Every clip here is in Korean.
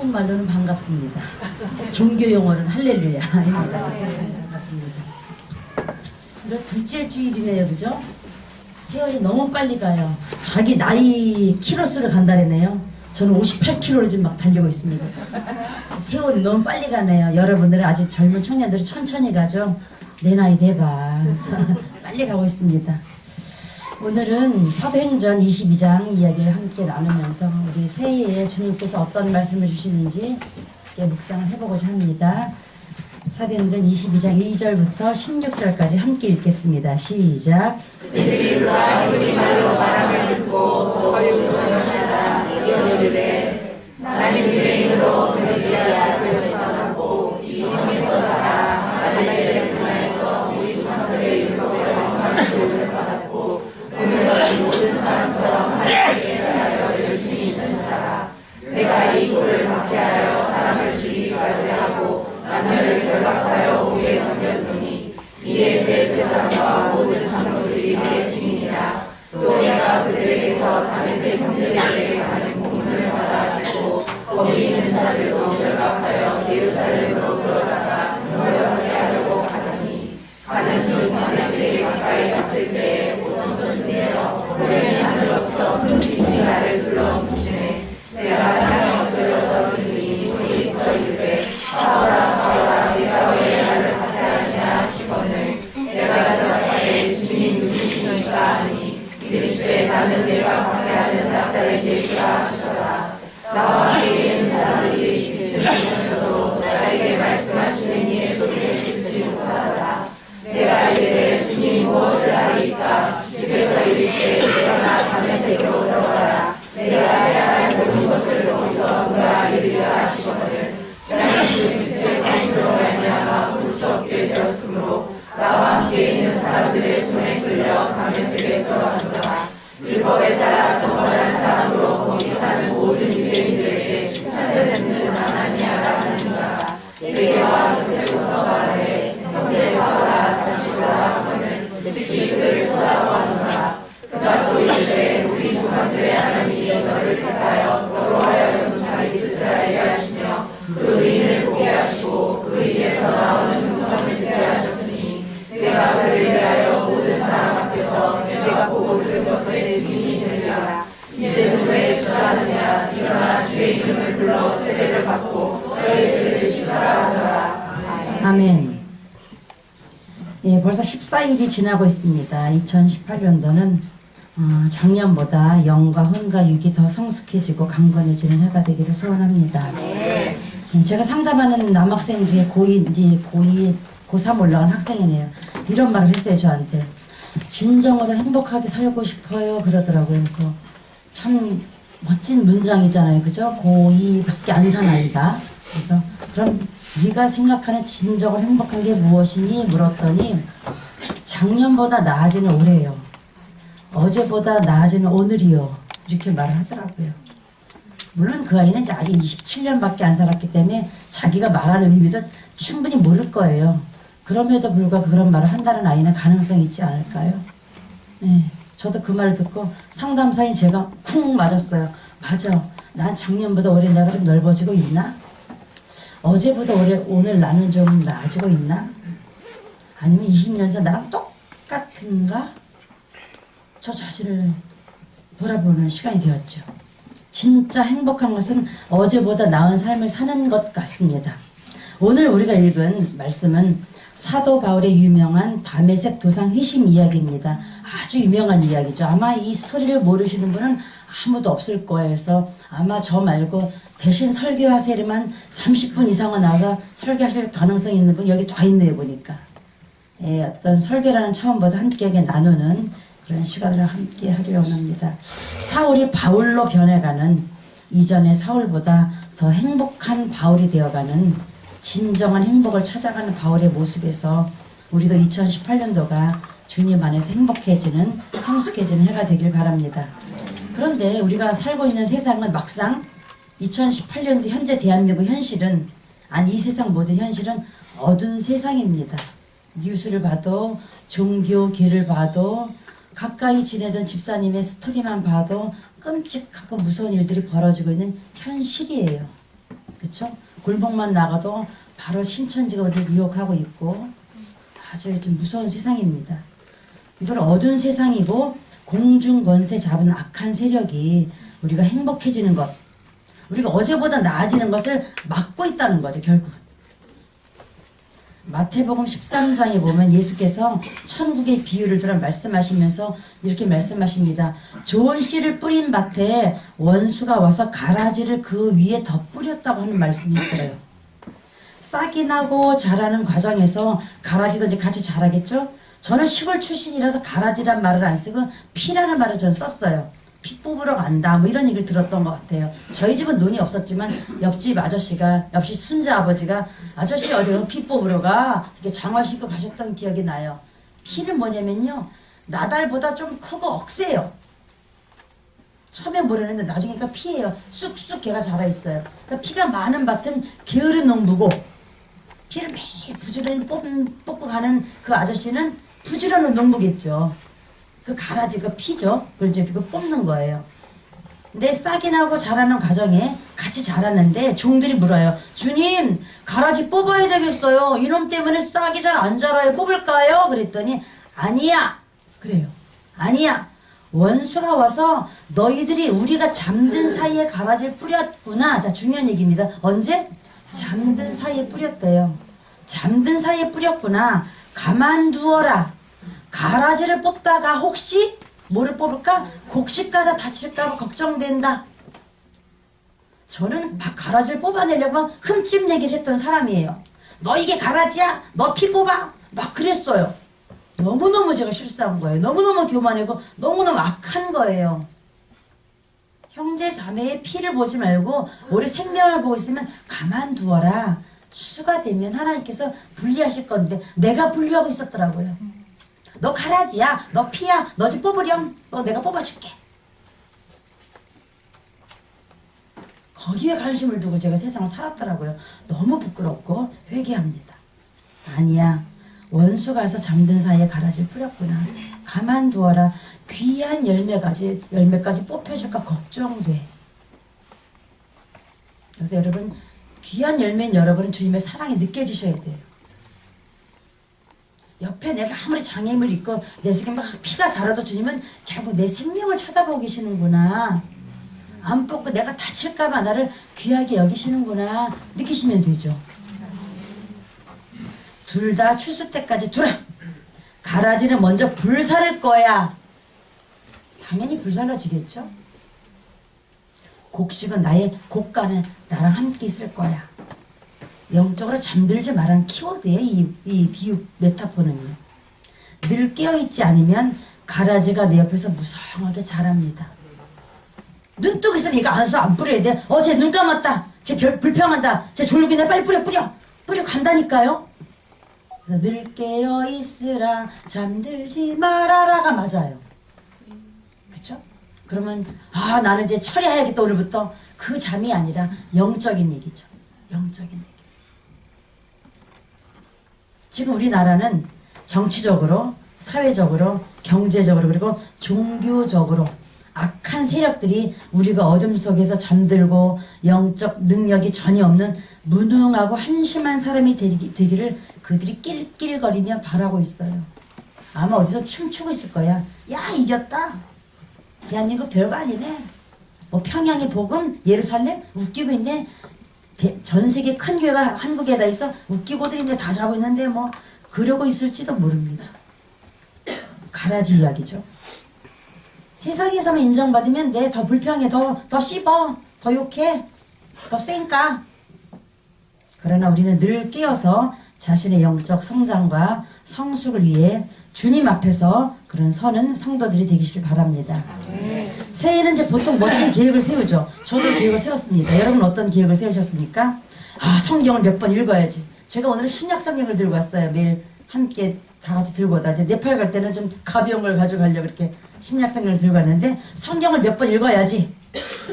한국말로는 반갑습니다. 종교 용어는 할렐루야. 반갑습니다. 이거 둘째 주일이네요, 그죠? 세월이 너무 빨리 가요. 자기 나이 키로수로 간다네요. 저는 58km로 지금 막 달리고 있습니다. 세월이 너무 빨리 가네요. 여러분들은 아직 젊은 청년들이 천천히 가죠. 내 나이 대봐. 그래서 빨리 가고 있습니다. 오늘은 사도행전 22장 이야기를 함께 나누면서 우리 새해에 주님께서 어떤 말씀을 주시는지 묵상을 해보고자 합니다. 사도행전 22장 1절부터 16절까지 함께 읽겠습니다. 시작. 그들이 그가 우리말로 말함을 듣고 허유를 찾아 이르되 나는 유대인으로 그에게 아수에서 있었고 이 성에서 자라 갈릴리의 문화에서 우리 조상들의 율법에 영광을 받았고 오늘 같은 모든 사람처럼 하나님께 대하여 열심히 있는 자라. 내가 이 돌을 박해하여 사람을 죽이기까지 하고 남녀를 결박하여 오게 넘겼노니 이에 대제사장과 모든 장로들이 내 증인이라. 또 내가 그들에게서 다메섹 형제들에게 가는 공문을 받아주고 거기 있는 자들도 결박하여 예루살렘으로 끌어다가 노력하게 하려고 하더니 가는 중 다메섹에 가까이 갔을 때에 오천천이 되어 불행이 하늘로부터 큰 빛이 나를 둘러붙이네. 내가 땅에 엎드려서 들으니 소리 있어 이르되 사울아 사울아 내가 왜 나를 박해하느냐 하시거늘 내가 대답하되 주님 누구시니까 하니 이르시되 나는 내가 박해하는 나사렛 예수라 하시더라. 나와 함께 있는 사람들이 듣으면서도 나에게 말씀하시는 이의 소리를 듣지 못하더라. 내가 이르되 주님 무엇을 하리이까. 주께서 이르시되 일어나 다메섹으로 들어가라. 내가 해야 할 모든 것을 거기서 그가 이르리라 하시거늘 나는 그 빛의 빛으로 말미암아 볼 수 없게 되었으므로 나와 함께 있는 사람들의 손에 끌려 다메섹에 들어가노라. 율법에 따라 경건한 사람으로 거기 사는 모든 유대인들에게 찾아뵙는 아나니아라 하는가. 내게와 곁에 서서 말하되 형제 사울아 다시 돌아오거늘 즉시 그를 쳐다보았노라. 그가 또 이르되 우리 조상들의 하나님이 너를 택하여 너로 하여금 자기 뜻을 알게 하시며 그 의인을 보게 하시고 그 입에서 나오는 음성을 듣게 하셨으니 내가 그를 위하여 모든 사람 앞에서 내가 보고 들은 것의 증인이 되리라. 이제는 왜 주저하느냐. 일어나 주의 이름을 불러 세례를 받고 너의 죄를 씻어라 하더라. 아멘. 예, 벌써 14일이 지나고 있습니다. 2018년도는 작년보다 영과 혼과 육이 더 성숙해지고 강건해지는 해가 되기를 소원합니다. 예, 제가 상담하는 남학생 중에 고2, 고3 올라간 학생이네요. 이런 말을 했어요, 저한테. 진정으로 행복하게 살고 싶어요. 그러더라고요. 그래서 참 멋진 문장이잖아요. 그죠? 고2밖에 안 산 아이가. 그래서 그럼 네가 생각하는 진정으로 행복한 게 무엇이니? 물었더니 작년보다 나아지는 올해요. 어제보다 나아지는 오늘이요. 이렇게 말을 하더라고요. 물론 그 아이는 이제 아직 27년밖에 안 살았기 때문에 자기가 말하는 의미도 충분히 모를 거예요. 그럼에도 불구하고 그런 말을 한다는 아이는 가능성이 있지 않을까요? 네, 저도 그 말을 듣고 상담사인 제가 쿵 맞았어요. 맞아. 난 작년보다 올해 내가 좀 넓어지고 있나? 어제보다 오늘 나는 좀 나아지고 있나? 아니면 20년 전 나랑 똑같은가? 저 자신을 돌아보는 시간이 되었죠. 진짜 행복한 것은 어제보다 나은 삶을 사는 것 같습니다. 오늘 우리가 읽은 말씀은 사도 바울의 유명한 다메섹 도상 회심 이야기입니다. 아주 유명한 이야기죠. 아마 이 스토리를 모르시는 분은 아무도 없을 거예요. 그래서 아마 저 말고 대신 설교하세요만 30분 이상은 나와서 설교하실 가능성이 있는 분 여기 다 있네요, 보니까. 예, 어떤 설교라는 차원보다 함께 나누는 그런 시간을 함께 하기를 원합니다. 사울이 바울로 변해가는, 이전의 사울보다 더 행복한 바울이 되어가는, 진정한 행복을 찾아가는 바울의 모습에서 우리도 2018년도가 주님 안에서 행복해지는, 성숙해지는 해가 되길 바랍니다. 그런데 우리가 살고 있는 세상은 막상 2018년도 현재 대한민국 현실은, 아니 이 세상 모든 현실은 어두운 세상입니다. 뉴스를 봐도, 종교계를 봐도, 가까이 지내던 집사님의 스토리만 봐도 끔찍하고 무서운 일들이 벌어지고 있는 현실이에요. 그쵸? 골목만 나가도 바로 신천지가 우리를 유혹하고 있고 아주 좀 무서운 세상입니다. 이걸 어두운 세상이고 공중권세 잡은 악한 세력이 우리가 행복해지는 것, 우리가 어제보다 나아지는 것을 막고 있다는 거죠. 결국 마태복음 13장에 보면 예수께서 천국의 비유를 들어 말씀하시면서 이렇게 말씀하십니다. 좋은 씨를 뿌린 밭에 원수가 와서 가라지를 그 위에 더 뿌렸다고 하는 말씀이 있어요. 싹이 나고 자라는 과정에서 가라지도 이제 같이 자라겠죠? 저는 시골 출신이라서 가라지란 말을 안 쓰고 피라는 말을 전 썼어요. 피 뽑으러 간다 뭐 이런 얘기를 들었던 것 같아요. 저희 집은 논이 없었지만 옆집 아저씨가, 옆집 순자 아버지가 아저씨 어디로 피 뽑으러 가? 이렇게 장화 신고 가셨던 기억이 나요. 피는 뭐냐면요, 나달보다 좀 크고 억세요. 처음에 모르는데 나중에 피예요. 쑥쑥 개가 자라 있어요. 그러니까 피가 많은 밭은 게으른 농부고 피를 매일 부지런히 뽑고 가는 그 아저씨는 부지런한 농부겠죠. 그 가라지, 그 피죠. 그걸 이제 그거 뽑는 거예요. 근데 싹이 나고 자라는 과정에 같이 자랐는데 종들이 물어요. 주님, 가라지 뽑아야 되겠어요. 이놈 때문에 싹이 잘 안 자라요. 뽑을까요? 그랬더니 아니야. 그래요. 아니야. 원수가 와서 너희들이 우리가 잠든 사이에 가라지를 뿌렸구나. 자, 중요한 얘기입니다. 언제? 잠든 사이에 뿌렸대요. 잠든 사이에 뿌렸구나. 가만두어라. 가라지를 뽑다가 혹시 뭐를 뽑을까? 곡식가서 다칠까 걱정된다. 저는 막 가라지를 뽑아내려고 흠집 내기를 했던 사람이에요. 너 이게 가라지야? 너 피 뽑아? 막 그랬어요. 너무너무 제가 실수한 거예요. 너무너무 교만하고 너무너무 악한 거예요. 형제 자매의 피를 보지 말고 우리 생명을 보고 있으면 가만두어라. 수가 되면 하나님께서 분리하실 건데 내가 분리하고 있었더라고요. 너 가라지야, 너 피야, 너 집 뽑으렴, 너 내가 뽑아줄게. 거기에 관심을 두고 제가 세상을 살았더라고요. 너무 부끄럽고 회개합니다. 아니야, 원수가 와서 잠든 사이에 가라지를 뿌렸구나. 가만두어라. 귀한 열매까지 뽑혀줄까 걱정돼. 그래서 여러분, 귀한 열매인 여러분은 주님의 사랑이 느껴지셔야 돼요. 옆에 내가 아무리 장애물 있고 내 속에 막 피가 자라도 주님은 결국 내 생명을 쳐다보고 계시는구나. 안 뽑고 내가 다칠까봐 나를 귀하게 여기시는구나 느끼시면 되죠. 둘 다 추수 때까지 두라. 가라지는 먼저 불살을 거야. 당연히 불살라지겠죠. 곡식은 나의 곡간은 나랑 함께 있을 거야. 영적으로 잠들지 말라는 키워드예요. 이 비유 메타포는요. 늘 깨어있지 않으면 가라지가 내 옆에서 무성하게 자랍니다. 눈 뜨고 있으면 얘가 안 뿌려야 돼. 쟤 눈 감았다. 쟤 불평한다. 쟤 졸기네. 빨리 뿌려 간다니까요. 그래서 늘 깨어있으라 잠들지 말아라가 맞아요. 그쵸? 그러면 나는 이제 처리해야겠다 오늘부터. 그 잠이 아니라 영적인 얘기죠. 영적인 얘기. 지금 우리나라는 정치적으로, 사회적으로, 경제적으로, 그리고 종교적으로 악한 세력들이 우리가 어둠 속에서 잠들고 영적 능력이 전혀 없는 무능하고 한심한 사람이 되기를 그들이 낄낄거리며 바라고 있어요. 아마 어디서 춤추고 있을 거야. 야, 이겼다. 대한민국 별거 아니네. 뭐 평양의 복음, 예루살렘 웃기고 있네. 전 세계 큰 교회가 한국에다 있어 웃기고들 있는데 다 자고 있는데 뭐 그러고 있을지도 모릅니다. 가라지 이야기죠. 세상에서만 인정받으면 내 더 불평해, 더 씹어, 더 욕해, 더 쌩까. 그러나 우리는 늘 깨어서 자신의 영적 성장과 성숙을 위해 주님 앞에서 그런 서는 성도들이 되기를 바랍니다. 새해는 이제 보통 멋진 계획을 세우죠. 저도 계획을 세웠습니다. 여러분 어떤 계획을 세우셨습니까? 성경을 몇 번 읽어야지. 제가 오늘 신약 성경을 들고 왔어요. 매일 함께 다 같이 들고 오다. 이제 네팔 갈 때는 좀 가벼운 걸 가져가려고 이렇게 신약 성경을 들고 왔는데 성경을 몇 번 읽어야지.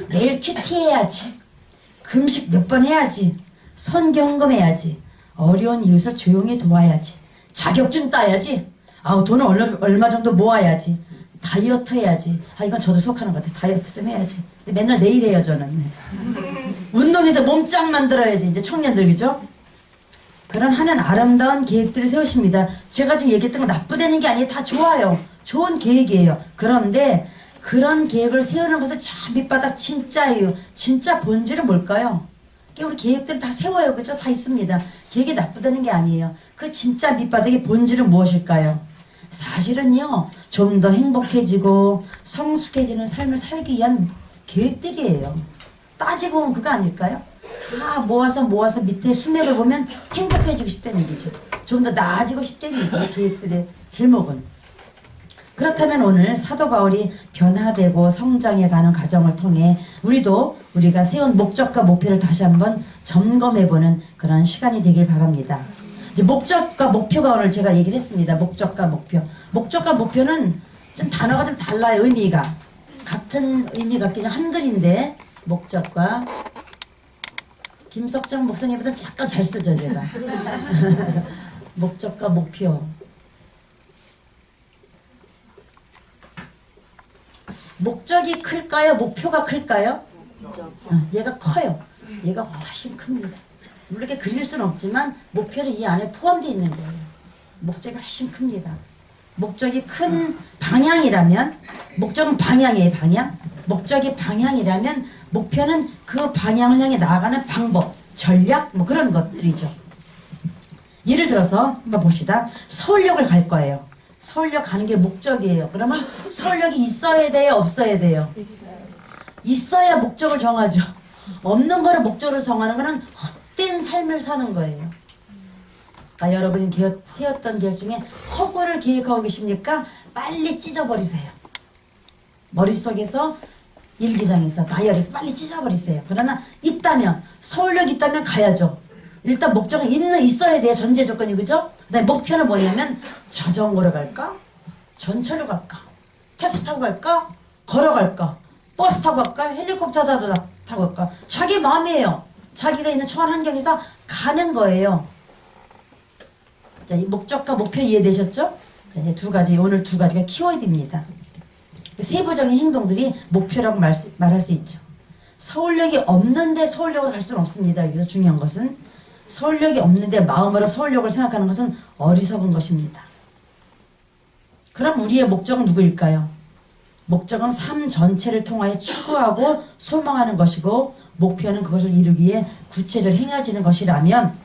매일 큐티해야지. 금식 몇 번 해야지. 선경금해야지. 어려운 이웃을 조용히 도와야지. 자격증 따야지. 돈을 얼마 정도 모아야지. 다이어트 해야지. 이건 저도 속하는 것 같아요. 다이어트 좀 해야지. 맨날 내일 해요, 저는. 운동해서 몸짱 만들어야지. 이제 청년들, 그죠? 그런 하는 아름다운 계획들을 세우십니다. 제가 지금 얘기했던 건 나쁘다는 게 아니에요. 다 좋아요. 좋은 계획이에요. 그런데 그런 계획을 세우는 것은 저 밑바닥 진짜예요. 진짜 본질은 뭘까요? 우리 계획들을 다 세워요. 그죠? 다 있습니다. 계획이 나쁘다는 게 아니에요. 그 진짜 밑바닥의 본질은 무엇일까요? 사실은요, 좀 더 행복해지고 성숙해지는 삶을 살기 위한 계획들이에요. 따지고 보면 그거 아닐까요? 다 모아서 밑에 수맥을 보면 행복해지고 싶다는 얘기죠. 좀 더 나아지고 싶다는 얘기예요. 계획들의 제목은. 그렇다면 오늘 사도 바울이 변화되고 성장해가는 과정을 통해 우리가 세운 목적과 목표를 다시 한번 점검해보는 그런 시간이 되길 바랍니다. 이제 목적과 목표가 오늘 제가 얘기를 했습니다. 목적과 목표. 목적과 목표는 좀 단어가 좀 달라요. 의미가. 같은 의미 같긴 한글인데 목적과 김석정 목사님보다 약간 잘 쓰죠 제가. 목적과 목표. 목적이 클까요? 목표가 클까요? 얘가 커요. 얘가 훨씬 큽니다. 물론 이렇게 그릴 수는 없지만 목표는 이 안에 포함되어 있는 거예요. 목적이 훨씬 큽니다. 목적이 큰 방향이라면, 목적은 방향이에요. 방향. 목적이 방향이라면 목표는 그 방향을 향해 나아가는 방법, 전략, 뭐 그런 것들이죠. 예를 들어서 한번 봅시다. 서울역을 갈 거예요. 서울역 가는 게 목적이에요. 그러면 서울역이 있어야 돼요? 없어야 돼요? 있어야 목적을 정하죠. 없는 거를 목적으로 정하는 거는 헛된 삶을 사는 거예요. 그러니까 여러분이 세웠던 계획 중에 허구를 계획하고 계십니까? 빨리 찢어버리세요. 머릿속에서 일기장에서 다이어리에서 빨리 찢어버리세요. 그러나 있다면, 서울역 있다면 가야죠. 일단 목적은 있어야 돼요. 전제 조건이, 그죠? 근데 목표는 뭐냐면 자전거로 갈까? 전철로 갈까? 택시 타고 갈까? 걸어갈까? 버스 타고 갈까? 헬리콥터 타고 갈까? 자기 마음이에요. 자기가 있는 처한 환경에서 가는 거예요. 자, 이 목적과 목표 이해되셨죠? 자, 이제 오늘 두 가지가 키워드입니다. 세부적인 행동들이 목표라고 말할 수 있죠. 서울역이 없는데 서울역으로 갈 수는 없습니다. 여기서 중요한 것은 서울역이 없는데 마음으로 서울역을 생각하는 것은 어리석은 것입니다. 그럼 우리의 목적은 누구일까요? 목적은 삶 전체를 통하여 추구하고 소망하는 것이고 목표는 그것을 이루기 위해 구체적으로 행해지는 것이라면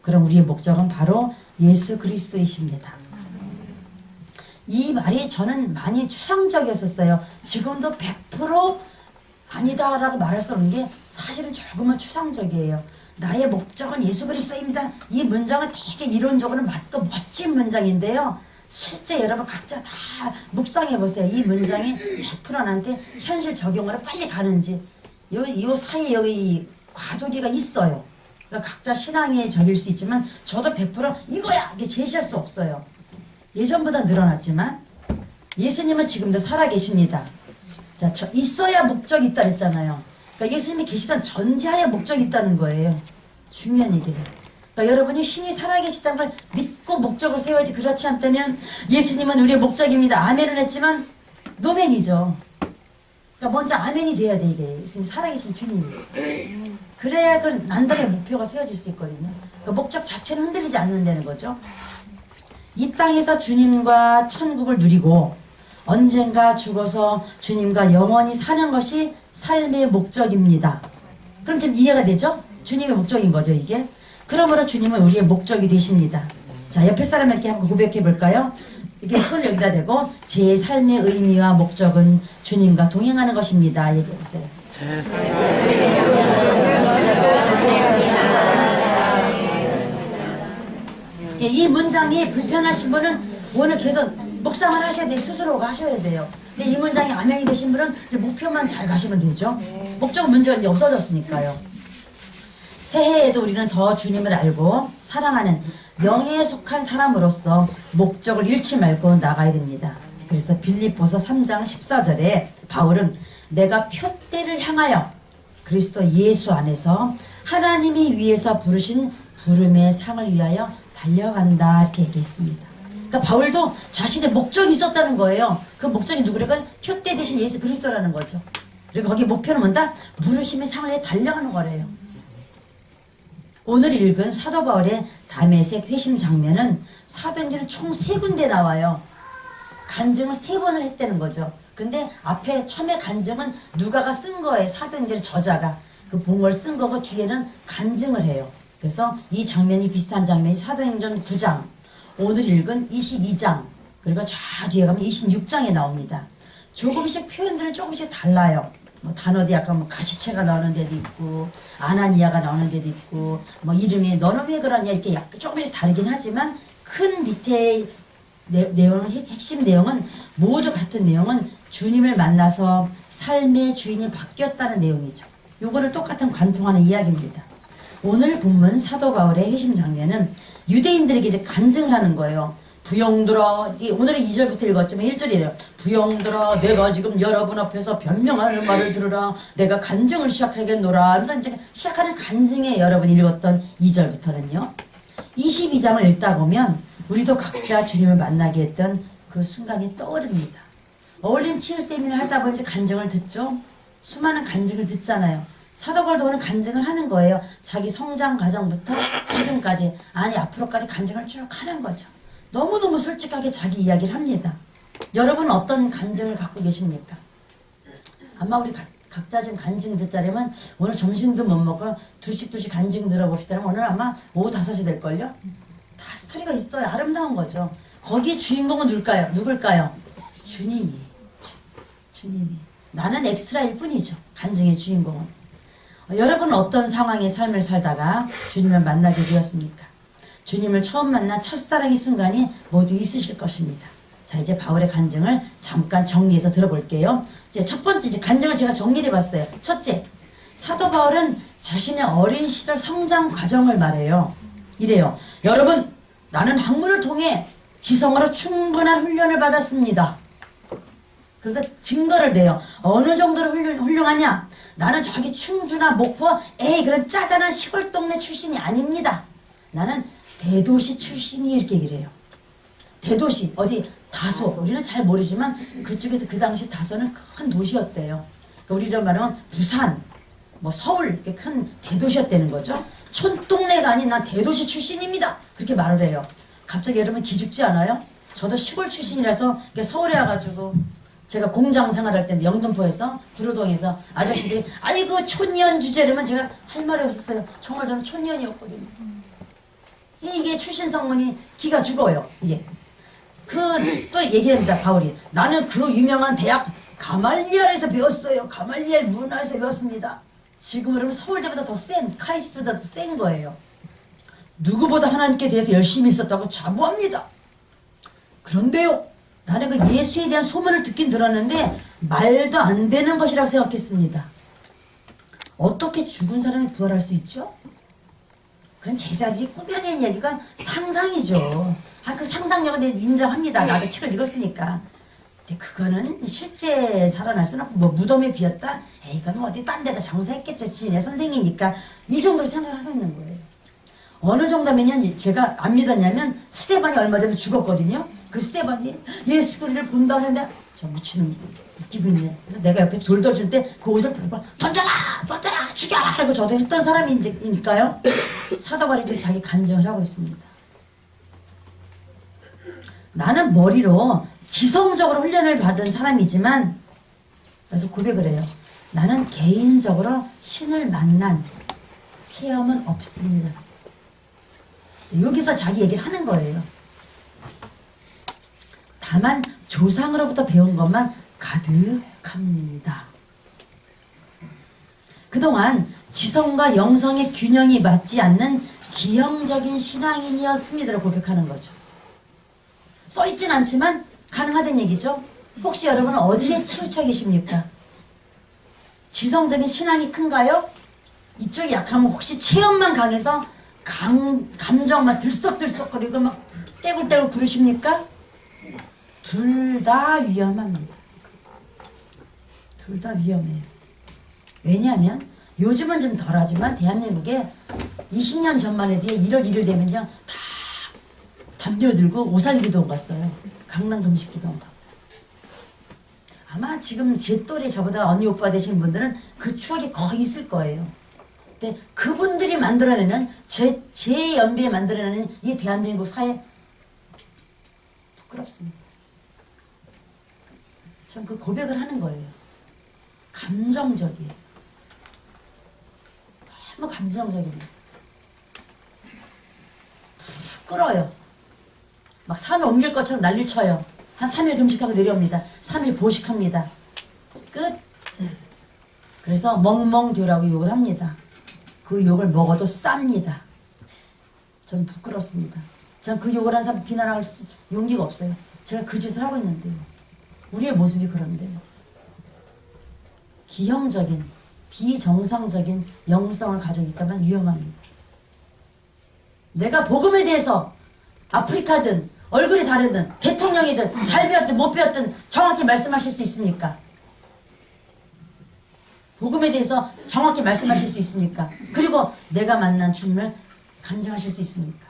그럼 우리의 목적은 바로 예수 그리스도이십니다. 이 말이 저는 많이 추상적이었었어요. 지금도 100% 아니다라고 말할 수 없는 게 사실은 조금은 추상적이에요. 나의 목적은 예수 그리스도입니다. 이 문장은 되게 이론적으로 맞고 멋진 문장인데요. 실제 여러분 각자 다 묵상해 보세요. 이 문장이 100% 나한테 현실 적용으로 빨리 가는지. 요 사이에 여기 과도기가 있어요. 그러니까 각자 신앙에 적일 수 있지만 저도 100% 이거야! 이렇게 제시할 수 없어요. 예전보다 늘어났지만 예수님은 지금도 살아계십니다. 자, 있어야 목적이 있다 그랬잖아요. 그러니까 예수님이 계시던 전제하에 목적이 있다는 거예요. 중요한 얘기를. 그러니까 여러분이 신이 살아계시다는 걸 믿고 목적을 세워야지. 그렇지 않다면 예수님은 우리의 목적입니다. 아멘을 했지만 노멘이죠. 그러니까 먼저 아멘이 돼야 돼. 이게 예수님 살아계신 주님이. 그래야 그 난당의 목표가 세워질 수 있거든요. 그러니까 목적 자체는 흔들리지 않는다는 거죠. 이 땅에서 주님과 천국을 누리고 언젠가 죽어서 주님과 영원히 사는 것이 삶의 목적입니다. 그럼 지금 이해가 되죠? 주님의 목적인 거죠, 이게. 그러므로 주님은 우리의 목적이 되십니다. 자, 옆에 사람에게 한번 고백해 볼까요? 이렇게 손을 여기다 대고 제 삶의 의미와 목적은 주님과 동행하는 것입니다. 얘기해 보세요. 제 삶의 이 문장이 불편하신 분은 오늘 계속 묵상을 하셔야 돼요. 스스로가 하셔야 돼요. 근데 이 문장이 암양이 되신 분은 이제 목표만 잘 가시면 되죠. 목적 문제가 이제 없어졌으니까요. 새해에도 우리는 더 주님을 알고 사랑하는 명예에 속한 사람으로서 목적을 잃지 말고 나가야 됩니다. 그래서 빌립보서 3장 14절에 바울은 내가 표대를 향하여 그리스도 예수 안에서 하나님이 위에서 부르신 부름의 상을 위하여 달려간다 이렇게 얘기했습니다. 그러니까 바울도 자신의 목적이 있었다는 거예요. 그 목적이 누구래가 표대 대신 예수 그리스도라는 거죠. 그리고 거기 목표는 뭔다? 부르심의 상을 달려가는 거래요. 오늘 읽은 사도 바울의 다메섹 회심 장면은 사도행전은 총 3군데 나와요. 간증을 3번을 했다는 거죠. 근데 앞에 처음에 간증은 누가가 쓴 거예요. 사도행전 저자가 그 본걸 쓴 거고 뒤에는 간증을 해요. 그래서 이 장면이 비슷한 장면이 사도행전 9장, 오늘 읽은 22장, 그리고 저 뒤에 가면 26장에 나옵니다. 조금씩 표현들은 조금씩 달라요. 뭐 단어도 약간 뭐 가시체가 나오는 데도 있고 아나니아가 나오는 데도 있고 뭐 이름이 너는 왜 그러냐 이렇게 약간 조금씩 다르긴 하지만 큰 밑에 내용은 핵심 내용은 모두 같은 내용은 주님을 만나서 삶의 주인이 바뀌었다는 내용이죠. 요거를 똑같은 관통하는 이야기입니다. 오늘 본문 사도 바울의 회심 장면은 유대인들에게 이제 간증을 하는 거예요. 부영들아, 오늘은 2절부터 읽었지만 1절이래요. 부영들아, 내가 지금 여러분 앞에서 변명하는 말을 들으라. 내가 간증을 시작하겠노라. 하면서 이제 시작하는 간증에 여러분 읽었던 2절부터는요. 22장을 읽다 보면 우리도 각자 주님을 만나게 했던 그 순간이 떠오릅니다. 어울림 치유 세미나를 하다 보면 이제 간증을 듣죠. 수많은 간증을 듣잖아요. 사도 바울도 오늘 간증을 하는 거예요. 자기 성장 과정부터 지금까지, 아니 앞으로까지 간증을 쭉 하는 거죠. 너무너무 솔직하게 자기 이야기를 합니다. 여러분은 어떤 간증을 갖고 계십니까? 아마 우리 각자 지금 간증 듣자려면 오늘 점심도 못 먹고 두씩 간증 들어봅시다. 오늘 아마 오후 5시 될걸요? 다 스토리가 있어요. 아름다운 거죠. 거기 주인공은 누굴까요? 주님이. 나는 엑스트라일 뿐이죠. 간증의 주인공은. 여러분은 어떤 상황의 삶을 살다가 주님을 만나게 되었습니까? 주님을 처음 만난 첫사랑의 순간이 모두 있으실 것입니다. 자, 이제 바울의 간증을 잠깐 정리해서 들어볼게요. 이제 첫 번째 이제 간증을 제가 정리해 봤어요. 첫째, 사도 바울은 자신의 어린 시절 성장 과정을 말해요. 이래요. 여러분, 나는 학문을 통해 지성으로 충분한 훈련을 받았습니다. 그래서 증거를 내요. 어느 정도로 훌륭하냐? 나는 저기 충주나 목포, 그런 짜잔한 시골 동네 출신이 아닙니다. 나는 대도시 출신이 이렇게 얘기를 해요. 대도시, 어디 다소, 우리는 잘 모르지만 그쪽에서 그 당시 다소는 큰 도시였대요. 그러니까 우리로 말하면 부산, 뭐 서울 이렇게 큰 대도시였다는 거죠. 촌동네가 아닌 난 대도시 출신입니다. 그렇게 말을 해요. 갑자기 여러분 기죽지 않아요? 저도 시골 출신이라서 서울에 와가지고 제가 공장 생활할 때 영등포에서 구로동에서 아저씨들이 아이고 촌년 주제라면 제가 할 말이 없었어요. 정말 저는 촌년이었거든요. 이게 출신 성문이 기가 죽어요. 이게 또 얘기합니다. 바울이 나는 그 유명한 대학 가말리엘에서 배웠어요. 가말리엘 문화에서 배웠습니다. 지금 여러분 서울대보다 더 센, 카이스트보다 더 센 거예요. 누구보다 하나님께 대해서 열심히 있었다고 자부합니다. 그런데요, 나는 그 예수에 대한 소문을 듣긴 들었는데 말도 안 되는 것이라고 생각했습니다. 어떻게 죽은 사람이 부활할 수 있죠? 그건 제자들이 꾸며낸 얘기가 상상이죠. 그 상상력은 내가 인정합니다. 나도 책을 읽었으니까. 근데 그거는 실제 살아날 수는 없고, 뭐 무덤에 비었다? 이건 어디 딴 데다 장사했겠죠. 지네 선생이니까. 이 정도로 생각을 하고 있는 거예요. 어느 정도면 제가 안 믿었냐면 스데반이 얼마 전에 죽었거든요. 그 스데반이 예수 그리스도를 본다 하는데 저 미치는 웃기고 있네. 그래서 내가 옆에 돌 던질 때 그 옷을 던져라! 죽여라! 하고 저도 했던 사람이니까요. 사도 바울이 좀 자기 간증을 하고 있습니다. 나는 머리로 지성적으로 훈련을 받은 사람이지만, 그래서 고백을 해요. 나는 개인적으로 신을 만난 체험은 없습니다. 여기서 자기 얘기를 하는 거예요. 다만 조상으로부터 배운 것만 가득합니다. 그동안 지성과 영성의 균형이 맞지 않는 기형적인 신앙인이었습니다라고 고백하는 거죠. 써있진 않지만 가능하다는 얘기죠. 혹시 여러분은 어디에 치우쳐 계십니까? 지성적인 신앙이 큰가요? 이쪽이 약하면 혹시 체험만 강해서 감정만 들썩들썩거리고 막 떼굴떼굴 구르십니까? 둘 다 위험합니다. 둘 다 위험해요. 왜냐하면 요즘은 좀 덜하지만 대한민국에 20년 전만 해도 1월 1일 되면요 다 담요 들고 오살기도 갔어요. 강남 금식기도 가고. 아마 지금 제 또래 저보다 언니 오빠 되신 분들은 그 추억이 거의 있을 거예요. 근데 그분들이 만들어내는 제 연배에 만들어내는 이 대한민국 사회 부끄럽습니다. 전 그 고백을 하는 거예요. 감정적이에요. 너무 감정적입니다. 끓어요. 막 산을 옮길 것처럼 난리를 쳐요. 한 3일 금식하고 내려옵니다. 3일 보식합니다. 끝. 그래서 멍멍되라고 욕을 합니다. 그 욕을 먹어도 쌉니다. 전 부끄럽습니다. 전 그 욕을 한 사람 비난할 용기가 없어요. 제가 그 짓을 하고 있는데요. 우리의 모습이 그런데요. 기형적인, 비정상적인 영성을 가지고 있다면 위험합니다. 내가 복음에 대해서 아프리카든 얼굴이 다르든 대통령이든 잘 배웠든 못 배웠든 정확히 말씀하실 수 있습니까? 복음에 대해서 정확히 말씀하실 수 있습니까? 그리고 내가 만난 주님을 간증하실 수 있습니까?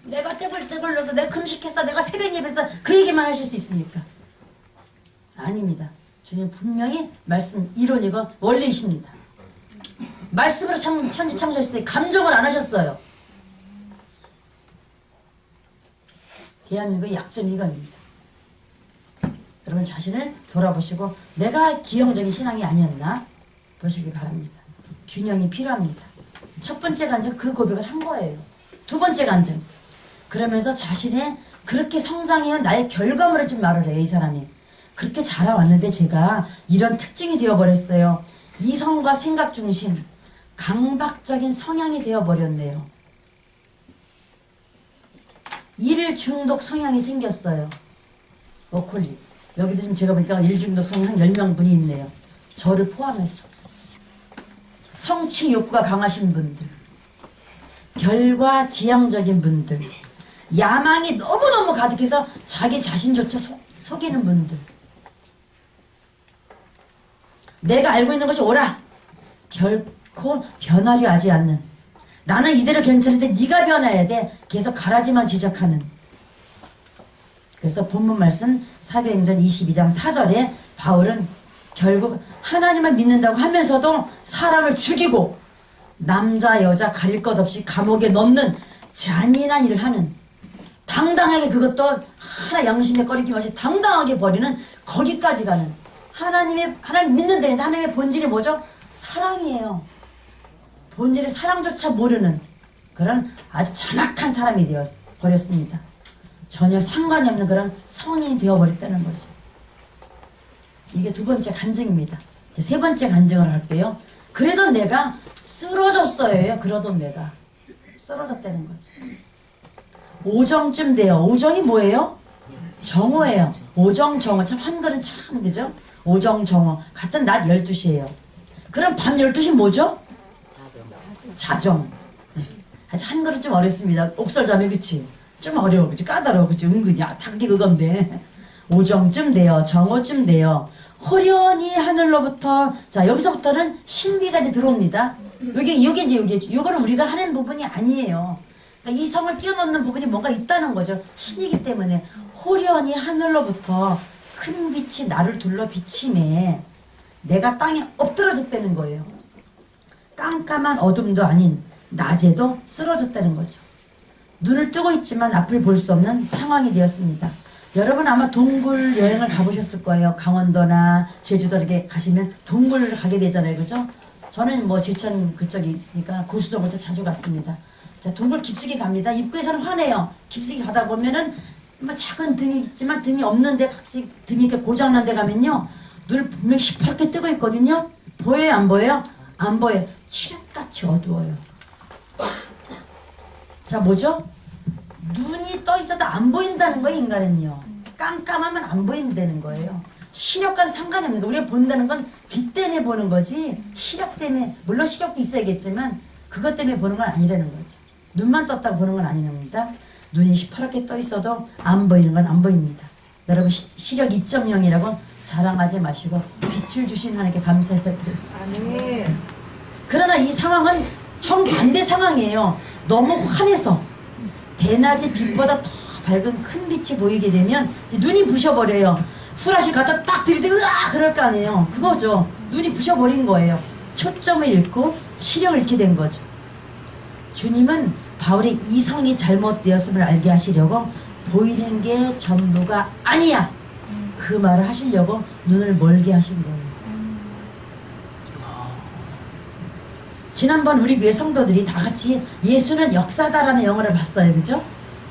내가 떼굴떼굴 넣어서 내가 금식했어, 내가 새벽 예배했어, 그 얘기만 하실 수 있습니까? 아닙니다. 주님 분명히 말씀 이론이고 원리이십니다. 말씀으로 천지 창조하셨을 때 감정을 안 하셨어요. 대한민국의 약점이 이겁니다. 여러분 자신을 돌아보시고 내가 기형적인 신앙이 아니었나 보시기 바랍니다. 균형이 필요합니다. 첫 번째 간증 그 고백을 한 거예요. 두 번째 간증 그러면서 자신의 그렇게 성장해온 나의 결과물을 좀 말을 해요. 이 사람이 그렇게 자라왔는데 제가 이런 특징이 되어버렸어요. 이성과 생각 중심 강박적인 성향이 되어버렸네요. 일 중독 성향이 생겼어요. 워콜리 여기도 지금 제가 보니까 일 중독 성향 한 10명분이 있네요. 저를 포함해서 성취 욕구가 강하신 분들, 결과 지향적인 분들, 야망이 너무너무 가득해서 자기 자신조차 속이는 분들, 내가 알고 있는 것이 옳아 결코 변하려 하지 않는, 나는 이대로 괜찮은데 네가 변해야 돼 계속 가라지만 지적하는. 그래서 본문 말씀 사도행전 22장 4절에 바울은 결국 하나님을 믿는다고 하면서도 사람을 죽이고 남자 여자 가릴 것 없이 감옥에 넣는 잔인한 일을 하는, 당당하게 그것도 하나 양심에 꺼리낌 없이 당당하게 버리는, 거기까지 가는, 하나님 믿는데 하나님의 본질이 뭐죠? 사랑이에요. 본질의 사랑조차 모르는 그런 아주 잔악한 사람이 되어 버렸습니다. 전혀 상관이 없는 그런 성인이 되어버렸다는 거죠. 이게 두 번째 간증입니다. 이제 세 번째 간증을 할게요. 그래도 내가 쓰러졌어요. 그러던 내가 쓰러졌다는 거죠. 오정쯤 돼요. 오정이 뭐예요? 정오예요. 오정 정오. 참 한글은 참 그죠? 오정 정오. 같은 낮 12시예요. 그럼 밤 12시 뭐죠? 자정. 네. 한글은 좀 어렵습니다. 옥설자매 그치? 좀 어려워 그치? 까다로워 그치? 은근히 닭이 그건데. 오정쯤 돼요. 정오쯤 돼요. 호련히 하늘로부터, 자 여기서부터는 신비가 이제 들어옵니다. 요거는 우리가 하는 부분이 아니에요. 그러니까 이 성을 뛰어넘는 부분이 뭔가 있다는 거죠. 신이기 때문에 호련히 하늘로부터 큰 빛이 나를 둘러 비침에 내가 땅에 엎드러졌다는 거예요. 깜깜한 어둠도 아닌 낮에도 쓰러졌다는 거죠. 눈을 뜨고 있지만 앞을 볼 수 없는 상황이 되었습니다. 여러분 아마 동굴 여행을 가보셨을 거예요. 강원도나 제주도 이렇게 가시면 동굴을 가게 되잖아요. 그죠? 저는 뭐 제천 그쪽에 있으니까 고수동부터 자주 갔습니다. 자, 동굴 깊숙이 갑니다. 입구에서는 환해요. 깊숙이 가다 보면은 뭐 작은 등이 있지만 등이 없는데 같이 등이 이렇게 고장난 데 가면요. 눈을 분명히 시퍼렇게 뜨고 있거든요. 보여요? 안 보여요? 안 보여요. 칠흑같이 어두워요. 자, 뭐죠? 눈이 떠 있어도 안 보인다는 거예요, 인간은요. 깜깜하면 안 보인다는 거예요. 시력과는 상관이 없는 거예요. 우리가 본다는 건 빛 때문에 보는 거지, 시력 때문에, 물론 시력도 있어야겠지만, 그것 때문에 보는 건 아니라는 거죠. 눈만 떴다고 보는 건 아닙니다. 눈이 시퍼렇게 떠 있어도 안 보이는 건 안 보입니다. 여러분, 시력 2.0이라고 자랑하지 마시고, 빛을 주신 하나님께 감사해야 돼요. 아멘. 그러나 이 상황은 정반대 상황이에요. 너무 환해서, 대낮이 빛보다 더 밝은 큰 빛이 보이게 되면 눈이 부셔버려요. 후라시 갖다 딱 들이대 으아 그럴 거 아니에요. 그거죠. 눈이 부셔버린 거예요. 초점을 잃고 시력을 잃게 된 거죠. 주님은 바울의 이성이 잘못되었음을 알게 하시려고 보이는 게 전부가 아니야 그 말을 하시려고 눈을 멀게 하신 거예요. 지난번 우리 교회 성도들이 다 같이 예수는 역사다라는 영화를 봤어요. 그죠?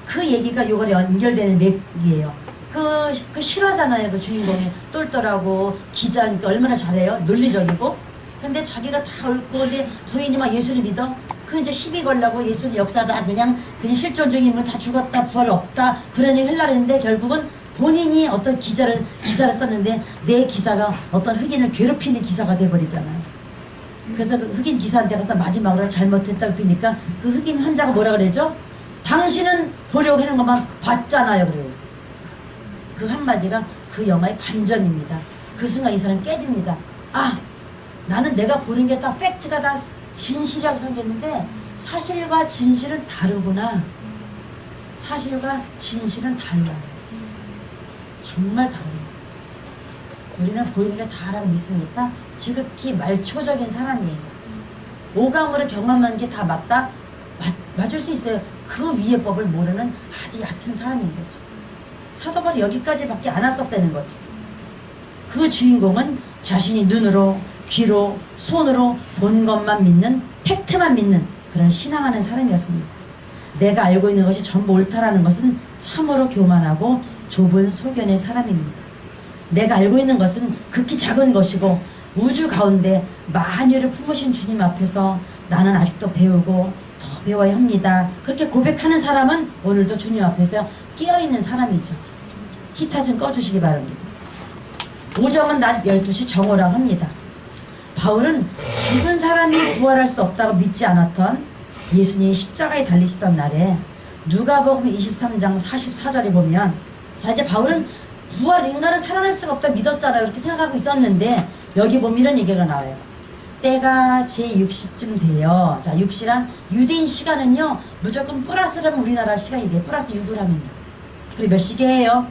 그 얘기가 요거에 연결되는 맥이에요. 그 실화잖아요. 그 주인공이 똘똘하고 기자니까 얼마나 잘해요. 논리적이고. 근데 자기가 다 옳고 근데 부인이 막 예수를 믿어. 그 이제 시비 걸라고 예수는 역사다. 그냥 실존 중인 인물 다 죽었다. 부활 없다. 그런 얘기 하려고 했는데 결국은 본인이 어떤 기사를 썼는데 내 기사가 어떤 흑인을 괴롭히는 기사가 돼버리잖아요. 그래서 그 흑인 기사한테 가서 마지막으로 잘못했다고 그러니까 그 흑인 환자가 뭐라 그러죠? 당신은 보려고 하는 것만 봤잖아요. 그래요. 그 한마디가 그 영화의 반전입니다. 그 순간 이 사람 깨집니다. 아, 나는 내가 보는 게 다 팩트가 다 진실이라고 생겼는데 사실과 진실은 다르구나. 사실과 진실은 달라요. 정말 달라요. 우리는 보이는 게 다라고 믿으니까 지극히 말초적인 사람이에요. 오감으로 경험한 게 다 맞다? 맞을 수 있어요. 그 위의 법을 모르는 아주 얕은 사람인 거죠. 사도 바울이 여기까지밖에 안 왔었다는 거죠. 그 주인공은 자신이 눈으로, 귀로, 손으로 본 것만 믿는, 팩트만 믿는 그런 신앙하는 사람이었습니다. 내가 알고 있는 것이 전부 옳다라는 것은 참으로 교만하고 좁은 소견의 사람입니다. 내가 알고 있는 것은 극히 작은 것이고 우주 가운데 만유를 품으신 주님 앞에서 나는 아직도 배우고 더 배워야 합니다. 그렇게 고백하는 사람은 오늘도 주님 앞에서 끼어있는 사람이죠. 히타 좀 꺼주시기 바랍니다. 오정은 낮 12시 정오라고 합니다. 바울은 죽은 사람이 부활할 수 없다고 믿지 않았던 예수님이 십자가에 달리시던 날에 누가복음 23장 44절에 보면 자 이제 바울은 부활 인간은 살아날 수가 없다 믿었잖아요. 그렇게 생각하고 있었는데 여기 보면 이런 얘기가 나와요. 때가 제6시쯤 돼요. 자 6시란 유대인 시간은요 무조건 플러스라면 우리나라 시간이 돼. 플러스 6을 하면요. 그리고 몇 시계예요?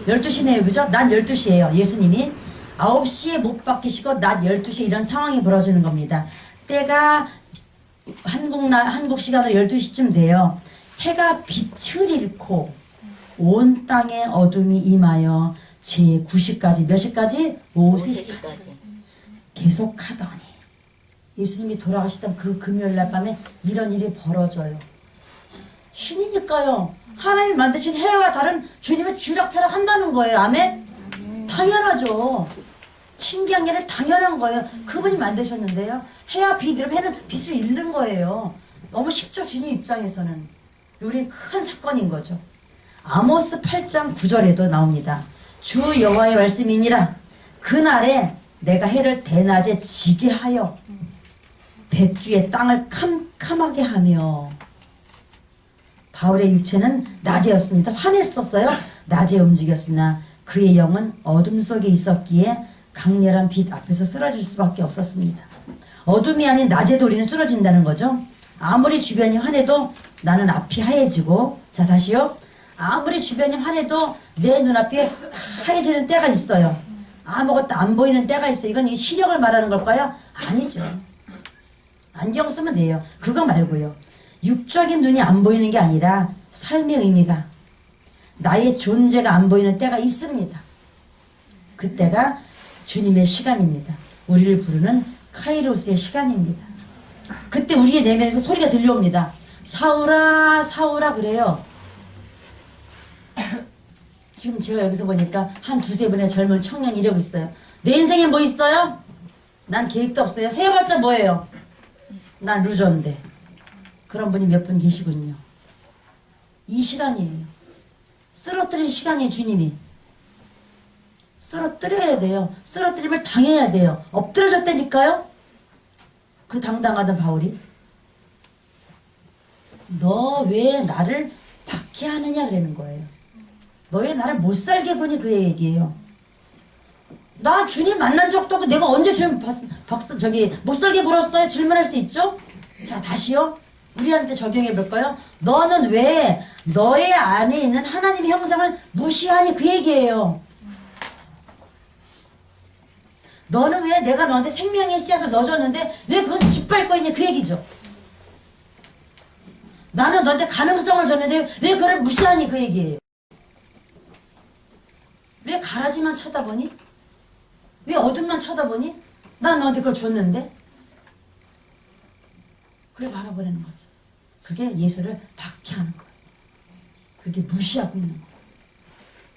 12시네요. 그죠? 낮 12시예요. 예수님이 9시에 못 박히시고 낮 12시에 이런 상황이 벌어지는 겁니다. 때가 한국 시간으로 12시쯤 돼요. 해가 빛을 잃고 온 땅에 어둠이 임하여 제9시까지 몇 시까지? 오후 3시까지 계속하더니 예수님이 돌아가시던 그 금요일날 밤에 이런 일이 벌어져요. 신이니까요. 하나님 만드신 해와 다른 주님의 쥐락펴락 한다는 거예요. 아멘? 당연하죠. 신기한 게 아니라 당연한 거예요. 그분이 만드셨는데요. 해와 빛 이렇게 해는 빛을 잃는 거예요. 너무 쉽죠. 주님 입장에서는. 우리 큰 사건인 거죠. 아모스 8장 9절에도 나옵니다. 주 여호와의 말씀이니라. 그날에 내가 해를 대낮에 지게 하여 백주의 땅을 캄캄하게 하며. 바울의 육체는 낮에였습니다. 환했었어요. 낮에 움직였으나 그의 영은 어둠 속에 있었기에 강렬한 빛 앞에서 쓰러질 수밖에 없었습니다. 어둠이 아닌 낮에도 우리는 쓰러진다는 거죠. 아무리 주변이 환해도 나는 앞이 하얘지고, 자 다시요. 아무리 주변이 환해도 내 눈앞이 하얘지는 때가 있어요. 아무것도 안 보이는 때가 있어요. 이건 이 시력을 말하는 걸까요? 아니죠. 안경 쓰면 돼요. 그거 말고요. 육적인 눈이 안 보이는 게 아니라 삶의 의미가, 나의 존재가 안 보이는 때가 있습니다. 그때가 주님의 시간입니다. 우리를 부르는 카이로스의 시간입니다. 그때 우리의 내면에서 소리가 들려옵니다. 사울아 사울아 그래요. 지금 제가 여기서 보니까 한 두세 분의 젊은 청년이 이러고 있어요. 내 인생에 뭐 있어요? 난 계획도 없어요. 세어봤자 뭐예요? 난 루저인데. 그런 분이 몇 분 계시군요. 이 시간이에요. 쓰러뜨린 시간이에요. 주님이 쓰러뜨려야 돼요. 쓰러뜨림을 당해야 돼요. 엎드려졌다니까요. 그 당당하던 바울이 너 왜 나를 박해하느냐 그러는 거예요. 너 왜 나를 못살게 구니 그 얘기예요. 나 주님 만난 적도 없고 내가 언제 주님 못살게 굴었어요? 질문할 수 있죠? 자 다시요. 우리한테 적용해 볼까요? 너는 왜 너의 안에 있는 하나님의 형상을 무시하니? 그 얘기예요. 너는 왜 내가 너한테 생명의 씨앗을 넣어줬는데 왜 그건 짓밟고 있니? 그 얘기죠. 나는 너한테 가능성을 줬는데 왜 그걸 무시하니? 그 얘기예요. 왜 가라지만 쳐다보니? 왜 어둠만 쳐다보니? 난 너한테 그걸 줬는데? 그래 바라보라는 거죠. 그게 예수를 박해하는 거예요. 그게 무시하고 있는 거예요.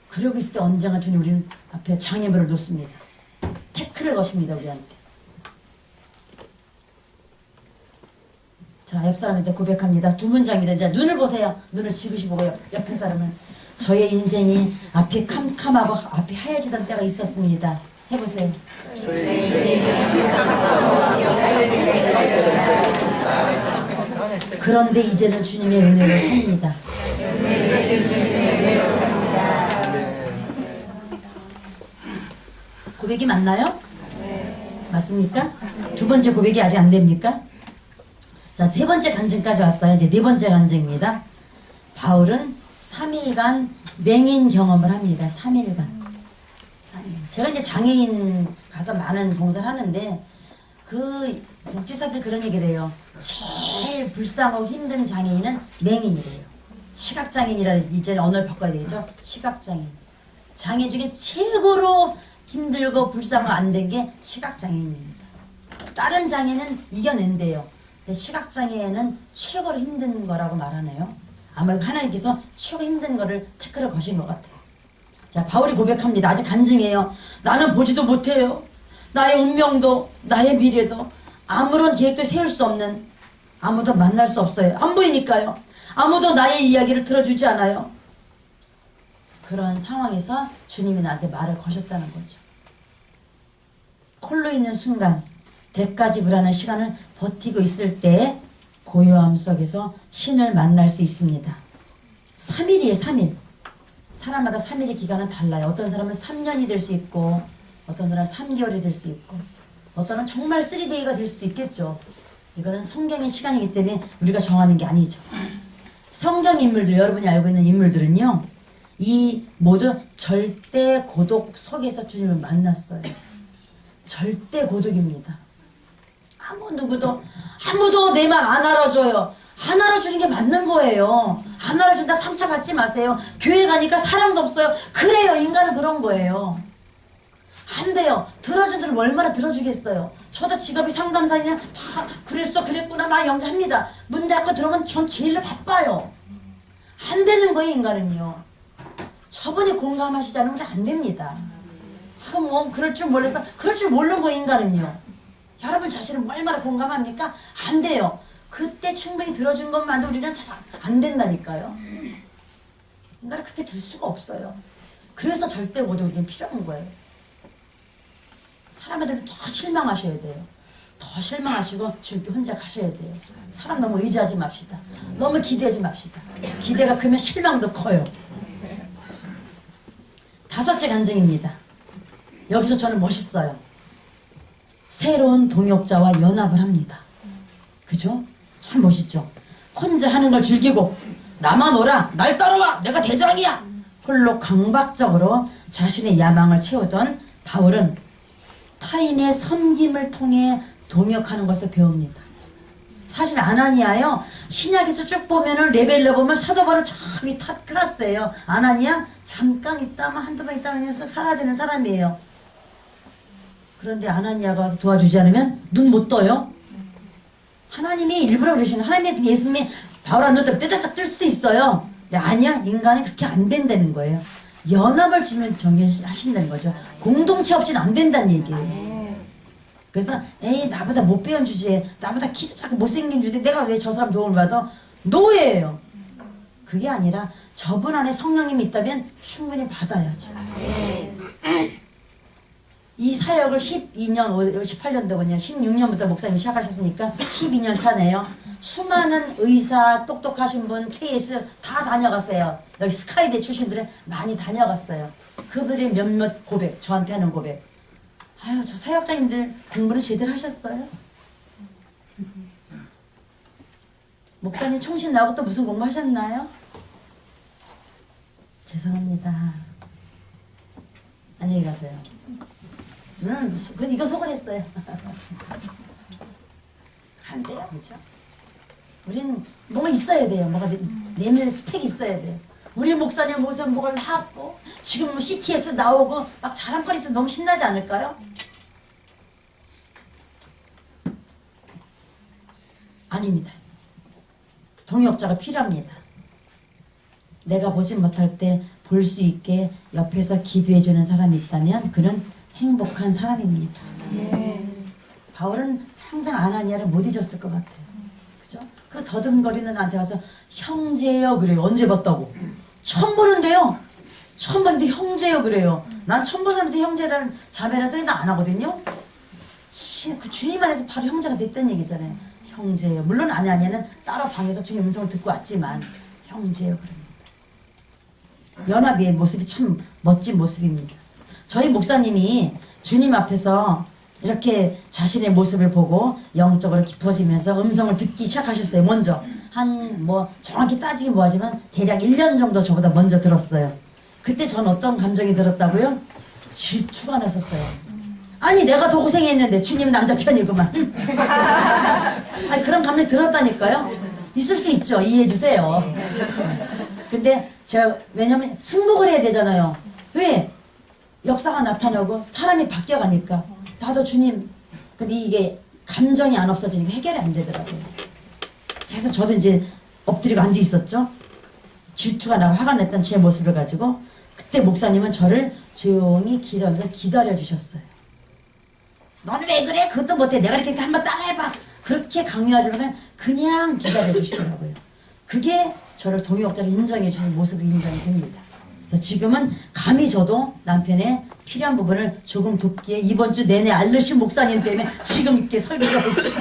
그러고 있을 때 언젠가 주님 우리는 앞에 장애물을 놓습니다. 태클을 거십니다. 우리한테. 자, 옆 사람한테 고백합니다. 두 문장입니다. 이제 눈을 보세요. 눈을 지그시 보고 옆에 사람은 저의 인생이 앞이 캄캄하고 앞이 하얘지던 때가 있었습니다. 해보세요. 그런데 이제는 주님의 은혜로 삽니다. 고백이 맞나요? 맞습니까? 두 번째 고백이 아직 안 됩니까? 자, 세 번째 간증까지 왔어요. 이제 네 번째 간증입니다. 바울은 3일간 맹인 경험을 합니다. 3일간. 제가 이제 장애인 가서 많은 봉사를 하는데 그 복지사들 그런 얘기를 해요. 제일 불쌍하고 힘든 장애인은 맹인이래요. 시각장애인이라 이제는 언어를 바꿔야 되겠죠. 시각장애인. 장애 중에 최고로 힘들고 불쌍하고 안 된 게 시각장애인입니다. 다른 장애는 이겨낸대요. 근데 시각장애는 최고로 힘든 거라고 말하네요. 아마 하나님께서 최고 힘든 거를 태클을 거신 것 같아요. 자, 바울이 고백합니다. 아직 간증이에요. 나는 보지도 못해요. 나의 운명도 나의 미래도 아무런 계획도 세울 수 없는, 아무도 만날 수 없어요. 안 보이니까요. 아무도 나의 이야기를 들어주지 않아요. 그런 상황에서 주님이 나한테 말을 거셨다는 거죠. 홀로 있는 순간, 대까지 불하는 시간을 버티고 있을 때 고요함 속에서 신을 만날 수 있습니다. 3일이에요. 3일. 사람마다 3일의 기간은 달라요. 어떤 사람은 3년이 될 수 있고, 어떤 사람은 3개월이 될 수 있고, 어떤 사람은 정말 3데이가 될 수도 있겠죠. 이거는 성경의 시간이기 때문에 우리가 정하는 게 아니죠. 성경 인물들, 여러분이 알고 있는 인물들은요, 이 모두 절대 고독 속에서 주님을 만났어요. 절대 고독입니다. 아무도 내 말 안 알아줘요. 안 알아주는 게 맞는 거예요. 안 알아준다 상처받지 마세요. 교회 가니까 사람도 없어요. 그래요. 인간은 그런 거예요. 안 돼요. 들어준 들을 얼마나 들어주겠어요. 저도 직업이 상담사니까 그랬구나 막 연기합니다. 문 닫고 들어오면 전 제일로 바빠요. 안 되는 거예요. 인간은요. 저분이 공감하시지 않으면 안 됩니다. 뭐 그럴 줄 몰라서 그럴 줄 모르는 거예요. 인간은요. 여러분 자신은 얼마나 공감합니까? 안 돼요. 그때 충분히 들어준 것만도 우리는 잘 안 된다니까요. 인간은 그렇게 될 수가 없어요. 그래서 절대 고독이 필요한 거예요. 사람들은 더 실망하셔야 돼요. 더 실망하시고 주님께 혼자 가셔야 돼요. 사람 너무 의지하지 맙시다. 너무 기대하지 맙시다. 기대가 크면 실망도 커요. 5째 간증입니다. 여기서 저는 멋있어요. 새로운 동역자와 연합을 합니다. 그죠? 참 멋있죠? 혼자 하는 걸 즐기고 나만 오라, 날 따라와, 내가 대장이야. 홀로 강박적으로 자신의 야망을 채우던 바울은 타인의 섬김을 통해 동역하는 것을 배웁니다. 사실 아나니아요, 신약에서 쭉 보면은 레벨로 보면 사도 바울은 저기 탑 클래스예요. 아나니아 잠깐 있다만 한두 번 있다만 해서 사라지는 사람이에요. 그런데 아나니아가 와서 도와주지 않으면 눈 못 떠요. 하나님이 일부러 그러시는, 하나님의 예수님이 바울한 눈 뜨면 뜨짝짝 뜰 수도 있어요. 근데 아니야, 인간이 그렇게 안 된다는 거예요. 연합을 주면 정하신다는 거죠. 공동체 없이는 안 된다는 얘기예요. 그래서 에이 나보다 못 배운 주제에, 나보다 키도 작고 못생긴 주제에 내가 왜 저 사람 도움을 받아? 노예예요. 그게 아니라 저분 안에 성령님이 있다면 충분히 받아야죠. 이 사역을 18년도군요. 16년부터 목사님이 시작하셨으니까 12년 차네요. 수많은 의사, 똑똑하신 분, KS 다 다녀갔어요. 여기 스카이대 출신들은 많이 다녀갔어요. 그들의 몇몇 고백, 저한테 하는 고백. 아유, 저 사역자님들 공부를 제대로 하셨어요? 목사님 총신 나오고 또 무슨 공부하셨나요? 죄송합니다. 안녕히 가세요. 그건 이거 속을했어요. 안 돼요, 그죠? 우리는 뭐가 있어야 돼요. 뭐가 내면에 스펙이 있어야 돼요. 우리 목사님 무슨 뭐가 하고 지금 뭐 CTS 나오고 막 자랑거리 있어 너무 신나지 않을까요? 아닙니다. 동역자가 필요합니다. 내가 보지 못할 때 볼 수 있게 옆에서 기도해주는 사람이 있다면 그는 행복한 사람입니다. 바울은 항상 아나니아를 못 잊었을 것 같아요. 그죠? 그 더듬거리는 나한테 와서 형제요 그래요. 언제 봤다고? 처음 보는데요. 처음 봤는데 형제요 그래요. 난 처음 본 사람한테 형제라는 자매라는 소리는 안 하거든요. 그 주님 안에서 바로 형제가 됐다는 얘기잖아요. 형제요. 물론 아나니아는 따로 방에서 주님 음성을 듣고 왔지만 형제요 그럽니다. 연합의 모습이 참 멋진 모습입니다. 저희 목사님이 주님 앞에서 이렇게 자신의 모습을 보고 영적으로 깊어지면서 음성을 듣기 시작하셨어요. 먼저 한 뭐 정확히 따지긴 뭐하지만 대략 1년 정도 저보다 먼저 들었어요. 그때 전 어떤 감정이 들었다고요? 질투가 났었어요. 아니 내가 더 고생했는데 주님은 남자 편이구만. 아니 그런 감정이 들었다니까요. 있을 수 있죠. 이해해 주세요. 근데 제가 왜냐면 승복을 해야 되잖아요. 왜? 역사가 나타나고 사람이 바뀌어가니까 나도 주님. 근데 이게 감정이 안 없어지니까 해결이 안 되더라고요. 그래서 저도 이제 엎드리고 앉아 있었죠. 질투가 나고 화가 냈던 제 모습을 가지고 그때 목사님은 저를 조용히 기도하면서 기다려 주셨어요. 너는 왜 그래? 그것도 못해. 내가 이렇게 한번 따라해봐. 그렇게 강요하지만 그냥 기다려 주시더라고요. 그게 저를 동역자로 인정해 주는 모습으로 인정이 됩니다. 지금은 감히 저도 남편의 필요한 부분을 조금 돕기에 이번 주 내내 알르신 목사님 때문에 지금 이렇게 설교하고 있어요.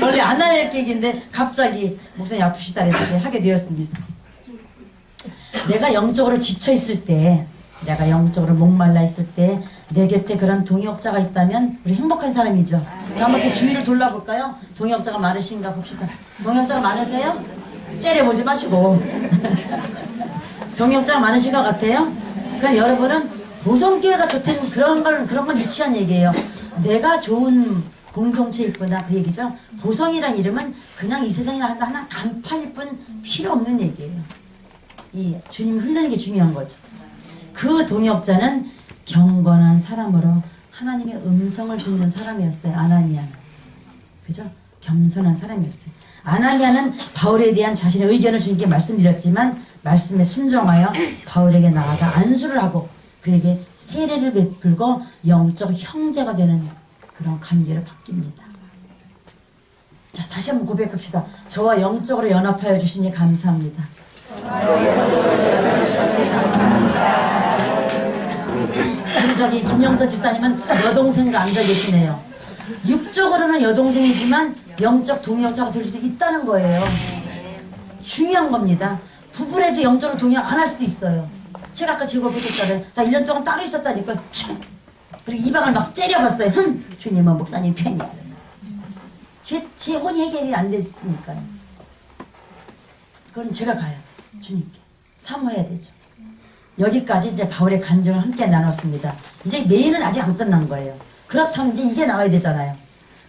원래 안 할 계획인데 갑자기 목사님 아프시다 해서 하게 되었습니다. 내가 영적으로 지쳐있을 때, 내가 영적으로 목말라 있을 때 내 곁에 그런 동역자가 있다면 우리 행복한 사람이죠. 자, 한번 이렇게 주위를 돌아볼까요? 동역자가 많으신가 봅시다. 동역자가 많으세요? 째려보지 마시고. 동역자가 많으신 것 같아요? 그러니까 여러분은 보성교회가 좋다는 그런 건 유치한 얘기예요. 내가 좋은 공동체 있구나 그 얘기죠. 보성이란 이름은 그냥 이 세상에 하나 단파일 뿐 필요 없는 얘기예요. 이 주님이 흐르는 게 중요한 거죠. 그 동역자는 경건한 사람으로 하나님의 음성을 듣는 사람이었어요. 아나니아는. 그죠? 겸손한 사람이었어요. 아나니아는 바울에 대한 자신의 의견을 주님께 말씀드렸지만 말씀에 순종하여 바울에게 나아가 안수를 하고 그에게 세례를 베풀고 영적 형제가 되는 그런 관계를 바뀝니다. 자, 다시 한번 고백합시다. 저와 영적으로 연합하여 주시니 감사합니다. 우리 저기 김영선 집사님은 여동생과 앉아 계시네요. 육적으로는 여동생이지만 영적 동역자가 될 수 있다는 거예요. 중요한 겁니다. 부부래도 영적으로 동역 안 할 수도 있어요. 제가 아까 제고백했잖아요. 나 1년 동안 따로 있었다니까. 그리고 이 방을 막 째려봤어요. 주님은 목사님 편이야. 제 혼이 해결이 안 됐으니까요. 그건 제가 가요. 주님께. 사모해야 되죠. 여기까지 이제 바울의 간증을 함께 나눴습니다. 이제 메인은 아직 안 끝난 거예요. 그렇다면 이제 이게 나와야 되잖아요.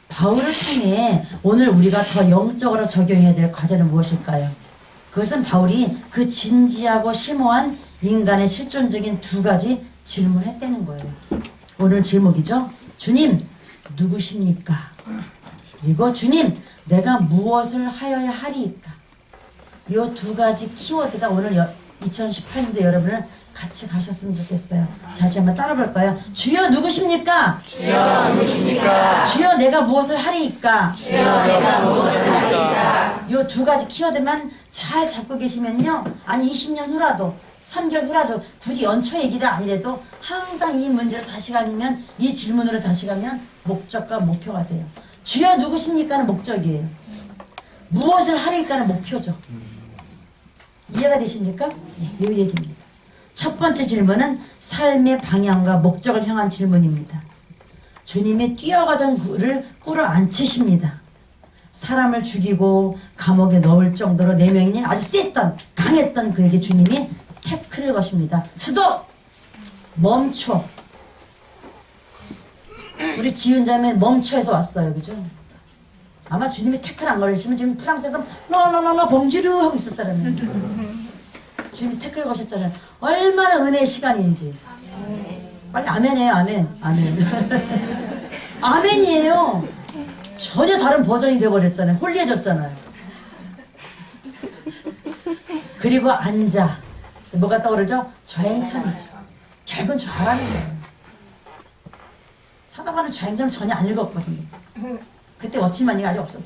바울을 통해 오늘 우리가 더 영적으로 적용해야 될 과제는 무엇일까요? 그것은 바울이 그 진지하고 심오한 인간의 실존적인 두 가지 질문을 했다는 거예요. 오늘 제목이죠. 주님, 누구십니까? 그리고 주님, 내가 무엇을 하여야 하리이까? 이 두 가지 키워드가 오늘 2018년도 여러분을 같이 가셨으면 좋겠어요. 자, 이제 한번 따라 볼까요? 주여 누구십니까? 주여 누구십니까? 주여 내가 무엇을 하리이까? 주여 내가 무엇을 하리이까? 이 두 가지 키워드만 잘 잡고 계시면요. 아니 20년 후라도 3개월 후라도 굳이 연초 얘기를 아니래도 항상 이 문제를 다시 가면 이 질문으로 다시 가면 목적과 목표가 돼요. 주여 누구십니까는 목적이에요. 무엇을 하리이까는 목표죠. 이해가 되십니까? 네, 이 얘기입니다. 첫 번째 질문은 삶의 방향과 목적을 향한 질문입니다. 주님의 뛰어가던 꿀을 안 치십니다. 사람을 죽이고 감옥에 넣을 정도로 내면이 아주 셌던 강했던 그에게 주님이 태클을 거십니다. 스톱! 멈춰. 우리 지은자매 멈춰에서 왔어요. 그죠? 아마 주님이 태클 안 걸으시면 지금 프랑스에서 노노노노 봉주르 하고 있을 사람이에요. 주님이 태클 거셨잖아요. 얼마나 은혜의 시간인지. 빨리 아멘해요. 아멘. 아멘. 아멘이에요. 전혀 다른 버전이 되어버렸잖아요. 홀리해졌잖아요. 그리고 앉아. 뭐가 떠오르죠? 좌행찬이죠. 결국은 좌라는 거예요. 사도관은 좌행찬을 전혀 안 읽었거든요. 그때 어치마니가 아직 없었어.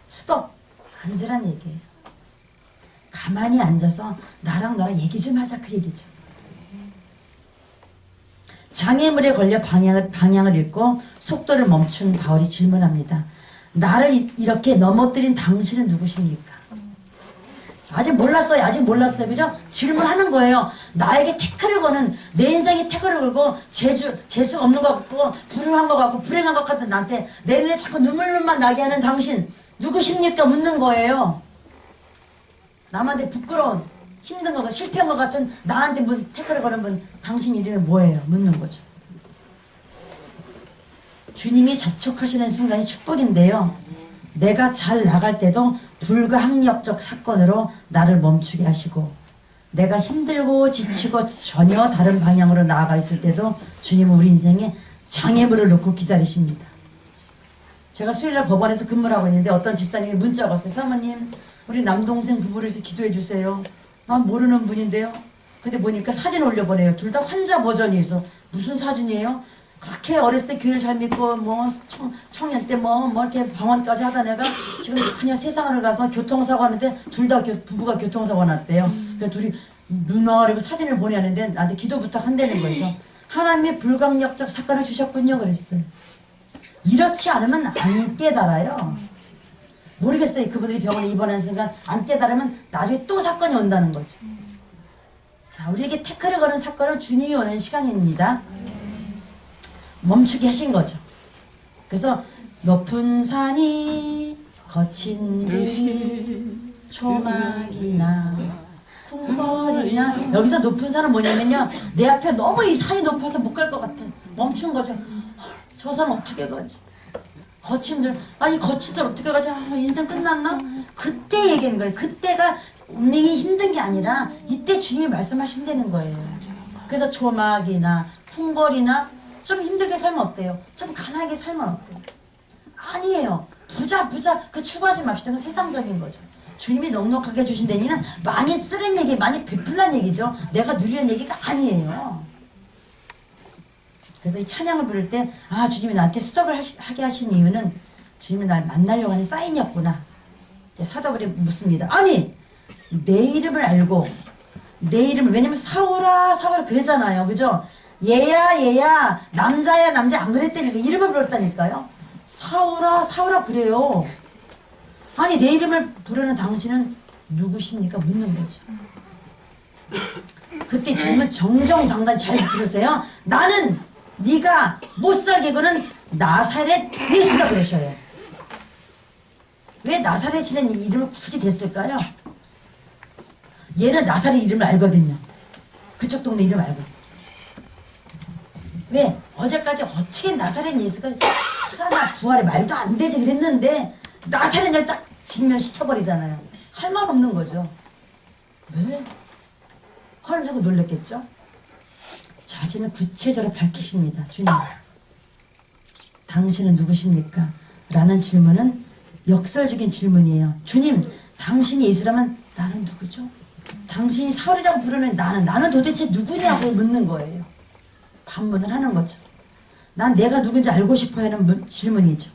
스톱! 앉으란 얘기예요. 가만히 앉아서 나랑 너랑 얘기 좀 하자, 그 얘기죠. 장애물에 걸려 방향을 잃고 속도를 멈춘 바울이 질문합니다. 나를 이렇게 넘어뜨린 당신은 누구십니까? 아직 몰랐어요. 아직 몰랐어요. 그죠? 질문하는 거예요. 나에게 태클을 거는, 내 인생에 태클을 걸고 재수 없는 것 같고 불운한 것 같고 불행한 것 같은 나한테 내 눈에 자꾸 눈물만 나게 하는 당신 누구십니까? 묻는 거예요. 남한테 부끄러운 힘든 것, 실패한 것 같은 나한테 태클을 거는 분, 당신 이름이 뭐예요? 묻는 거죠. 주님이 접촉하시는 순간이 축복인데요. 내가 잘 나갈 때도 불가항력적 사건으로 나를 멈추게 하시고, 내가 힘들고 지치고 전혀 다른 방향으로 나아가 있을 때도 주님은 우리 인생에 장애물을 놓고 기다리십니다. 제가 수요일날 법원에서 근무를 하고 있는데 어떤 집사님이 문자가 왔어요. 사모님, 우리 남동생 부부를 위해서 기도해 주세요. 난 모르는 분인데요. 근데 보니까 사진 올려보내요. 둘 다 환자 버전이어서 무슨 사진이에요? 그렇게 어렸을 때 교회를 잘 믿고 뭐 청년 때 뭐 이렇게 방언까지 하던 애가 지금 전혀 세상을 가서 교통사고 하는데 둘 다 부부가 교통사고 났대요. 그래서 둘이 누나 그리고 사진을 보내는데 나한테 기도 부탁한다는 거에서 하나님의 불강력적 사건을 주셨군요 그랬어요. 이렇지 않으면 안 깨달아요. 모르겠어요. 그분들이 병원에 입원하는 순간 안 깨달으면 나중에 또 사건이 온다는 거죠. 자, 우리에게 태클을 거는 사건은 주님이 오는 시간입니다. 멈추게 하신 거죠. 그래서 높은 산이 거친 들이 초막이나 궁궐이나, 여기서 높은 산은 뭐냐면요, 내 앞에 너무 이 산이 높아서 못 갈 것 같아. 멈춘 거죠. 저 산 어떻게 가지? 거친들, 이 거친들 어떻게 가지? 인생 끝났나? 그때 얘기하는 거예요. 그때가 운명이 힘든 게 아니라 이때 주님이 말씀하신다는 거예요. 그래서 초막이나 궁궐이나 좀 힘들게 살면 어때요? 좀 가난하게 살면 어때요? 아니에요. 부자 그 추구하지 맙시다. 그건 세상적인 거죠. 주님이 넉넉하게 주신 데니는 많이 쓰는 얘기, 많이 베풀란 얘기죠. 내가 누리는 얘기가 아니에요. 그래서 이 찬양을 부를 때 주님이 나한테 스톱을 하게 하신 이유는 주님이 날 만나려고 하는 사인이었구나. 사도들이 묻습니다. 아니 내 이름을 알고 내 이름을, 왜냐면 사울아 그러잖아요. 그죠? 얘야 남자야 남자 안 그랬다니까 이름을 불렀다니까요. 사울아 그래요. 아니 내 이름을 부르는 당신은 누구십니까? 묻는 거죠. 그때 주님은 정정당당 잘 들으세요. 나는 네가 못살게 구는 나사렛 예수다 그러셔요. 왜 나사렛이라는 이름을 굳이 댔을까요? 얘는 나사렛 이름을 알거든요. 그쪽 동네 이름 알고. 왜? 어제까지 어떻게 나사렛 예수가 살아나 부활에 말도 안 되지 그랬는데 나사렛을 딱 직면시켜버리잖아요. 할 말 없는 거죠. 왜? 헐 하고 놀랬겠죠? 자신을 구체적으로 밝히십니다. 주님, 당신은 누구십니까? 라는 질문은 역설적인 질문이에요. 주님, 당신이 예수라면 나는 누구죠? 당신이 사울이라고 부르는 나는 도대체 누구냐고 묻는 거예요. 반문을 하는 거죠. 난 내가 누군지 알고 싶어 하는 질문이죠.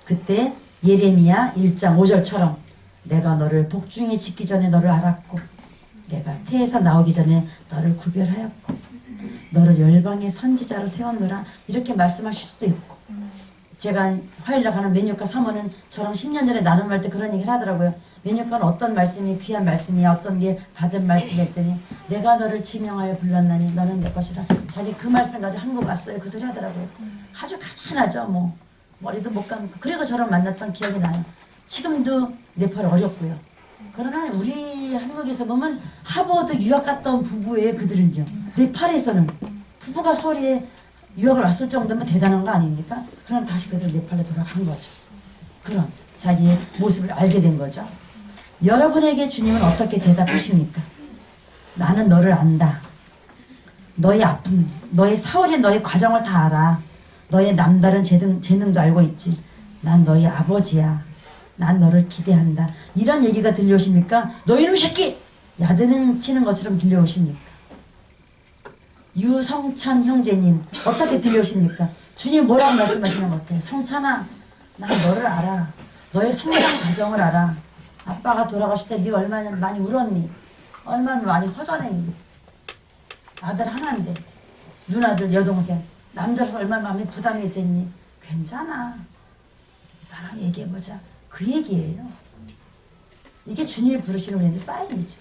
그때 예레미야 1장 5절처럼 내가 너를 복중에 짓기 전에 너를 알았고 내가 태에서 나오기 전에 너를 구별하였고 너를 열방의 선지자로 세웠노라, 이렇게 말씀하실 수도 있고, 제가 화요일날 가는 맨유과 사모는 저랑 10년 전에 나눔할 때 그런 얘기를 하더라고요. 맨유과는 어떤 말씀이 귀한 말씀이야, 어떤 게 받은 말씀이 했더니 내가 너를 지명하여 불렀나니 너는 내 것이라. 자기 그 말씀 가지고 한국 왔어요. 그 소리 하더라고요. 아주 가난하죠. 뭐 머리도 못 감고 그리고 저를 만났던 기억이 나요. 지금도 네팔 어렵고요. 그러나 우리 한국에서 보면 하버드 유학 갔다 온 부부예요. 그들은요. 네팔에서는 부부가 서울에 유학을 왔을 정도면 대단한 거 아닙니까? 그럼 다시 그들 네팔로 돌아간 거죠. 그런 자기의 모습을 알게 된 거죠. 여러분에게 주님은 어떻게 대답하십니까? 나는 너를 안다. 너의 아픔, 너의 사월에 너의 과정을 다 알아. 너의 남다른 재능도 알고 있지. 난 너의 아버지야. 난 너를 기대한다. 이런 얘기가 들려오십니까? 너 이놈 새끼! 야드는 치는 것처럼 들려오십니까? 유성찬 형제님 어떻게 들려오십니까? 주님 뭐라고 말씀하시는 것 같아요? 성찬아, 난 너를 알아. 너의 성장 과정을 알아. 아빠가 돌아가실 때 네가 얼마나 많이 울었니? 얼마나 많이 허전했니? 아들 하나인데 누나들 여동생 남자로서 얼마나 마음이 부담이 됐니? 괜찮아. 나랑 얘기해보자. 그 얘기예요. 이게 주님이 부르시는 우리한테 사인이죠.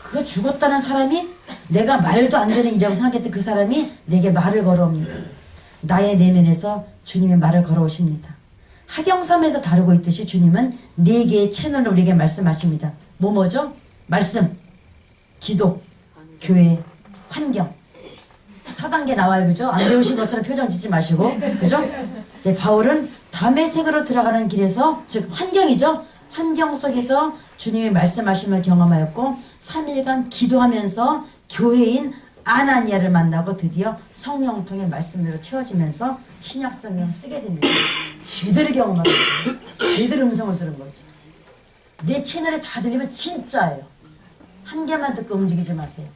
그거 죽었다는 사람이 내가 말도 안 되는 일이라고 생각했던 그 사람이 내게 말을 걸어옵니다. 나의 내면에서 주님의 말을 걸어오십니다. 하경삼에서 다루고 있듯이 주님은 4개의 채널로 우리에게 말씀하십니다. 뭐죠? 말씀, 기도, 교회, 환경. 4단계 나와요. 그죠? 안 배우신 것처럼 표정 짓지 마시고. 그죠? 네, 바울은 담의 색으로 들어가는 길에서, 즉 환경이죠. 환경 속에서 주님이 말씀하심을 경험하였고 3일간 기도하면서 교회인 아나니아를 만나고 드디어 성령 통해 말씀으로 채워지면서 신약성경을 쓰게 됩니다. 제대로 경험하고 제대로 음성을 들은 거죠. 내 채널에 다 들리면 진짜예요. 한 개만 듣고 움직이지 마세요.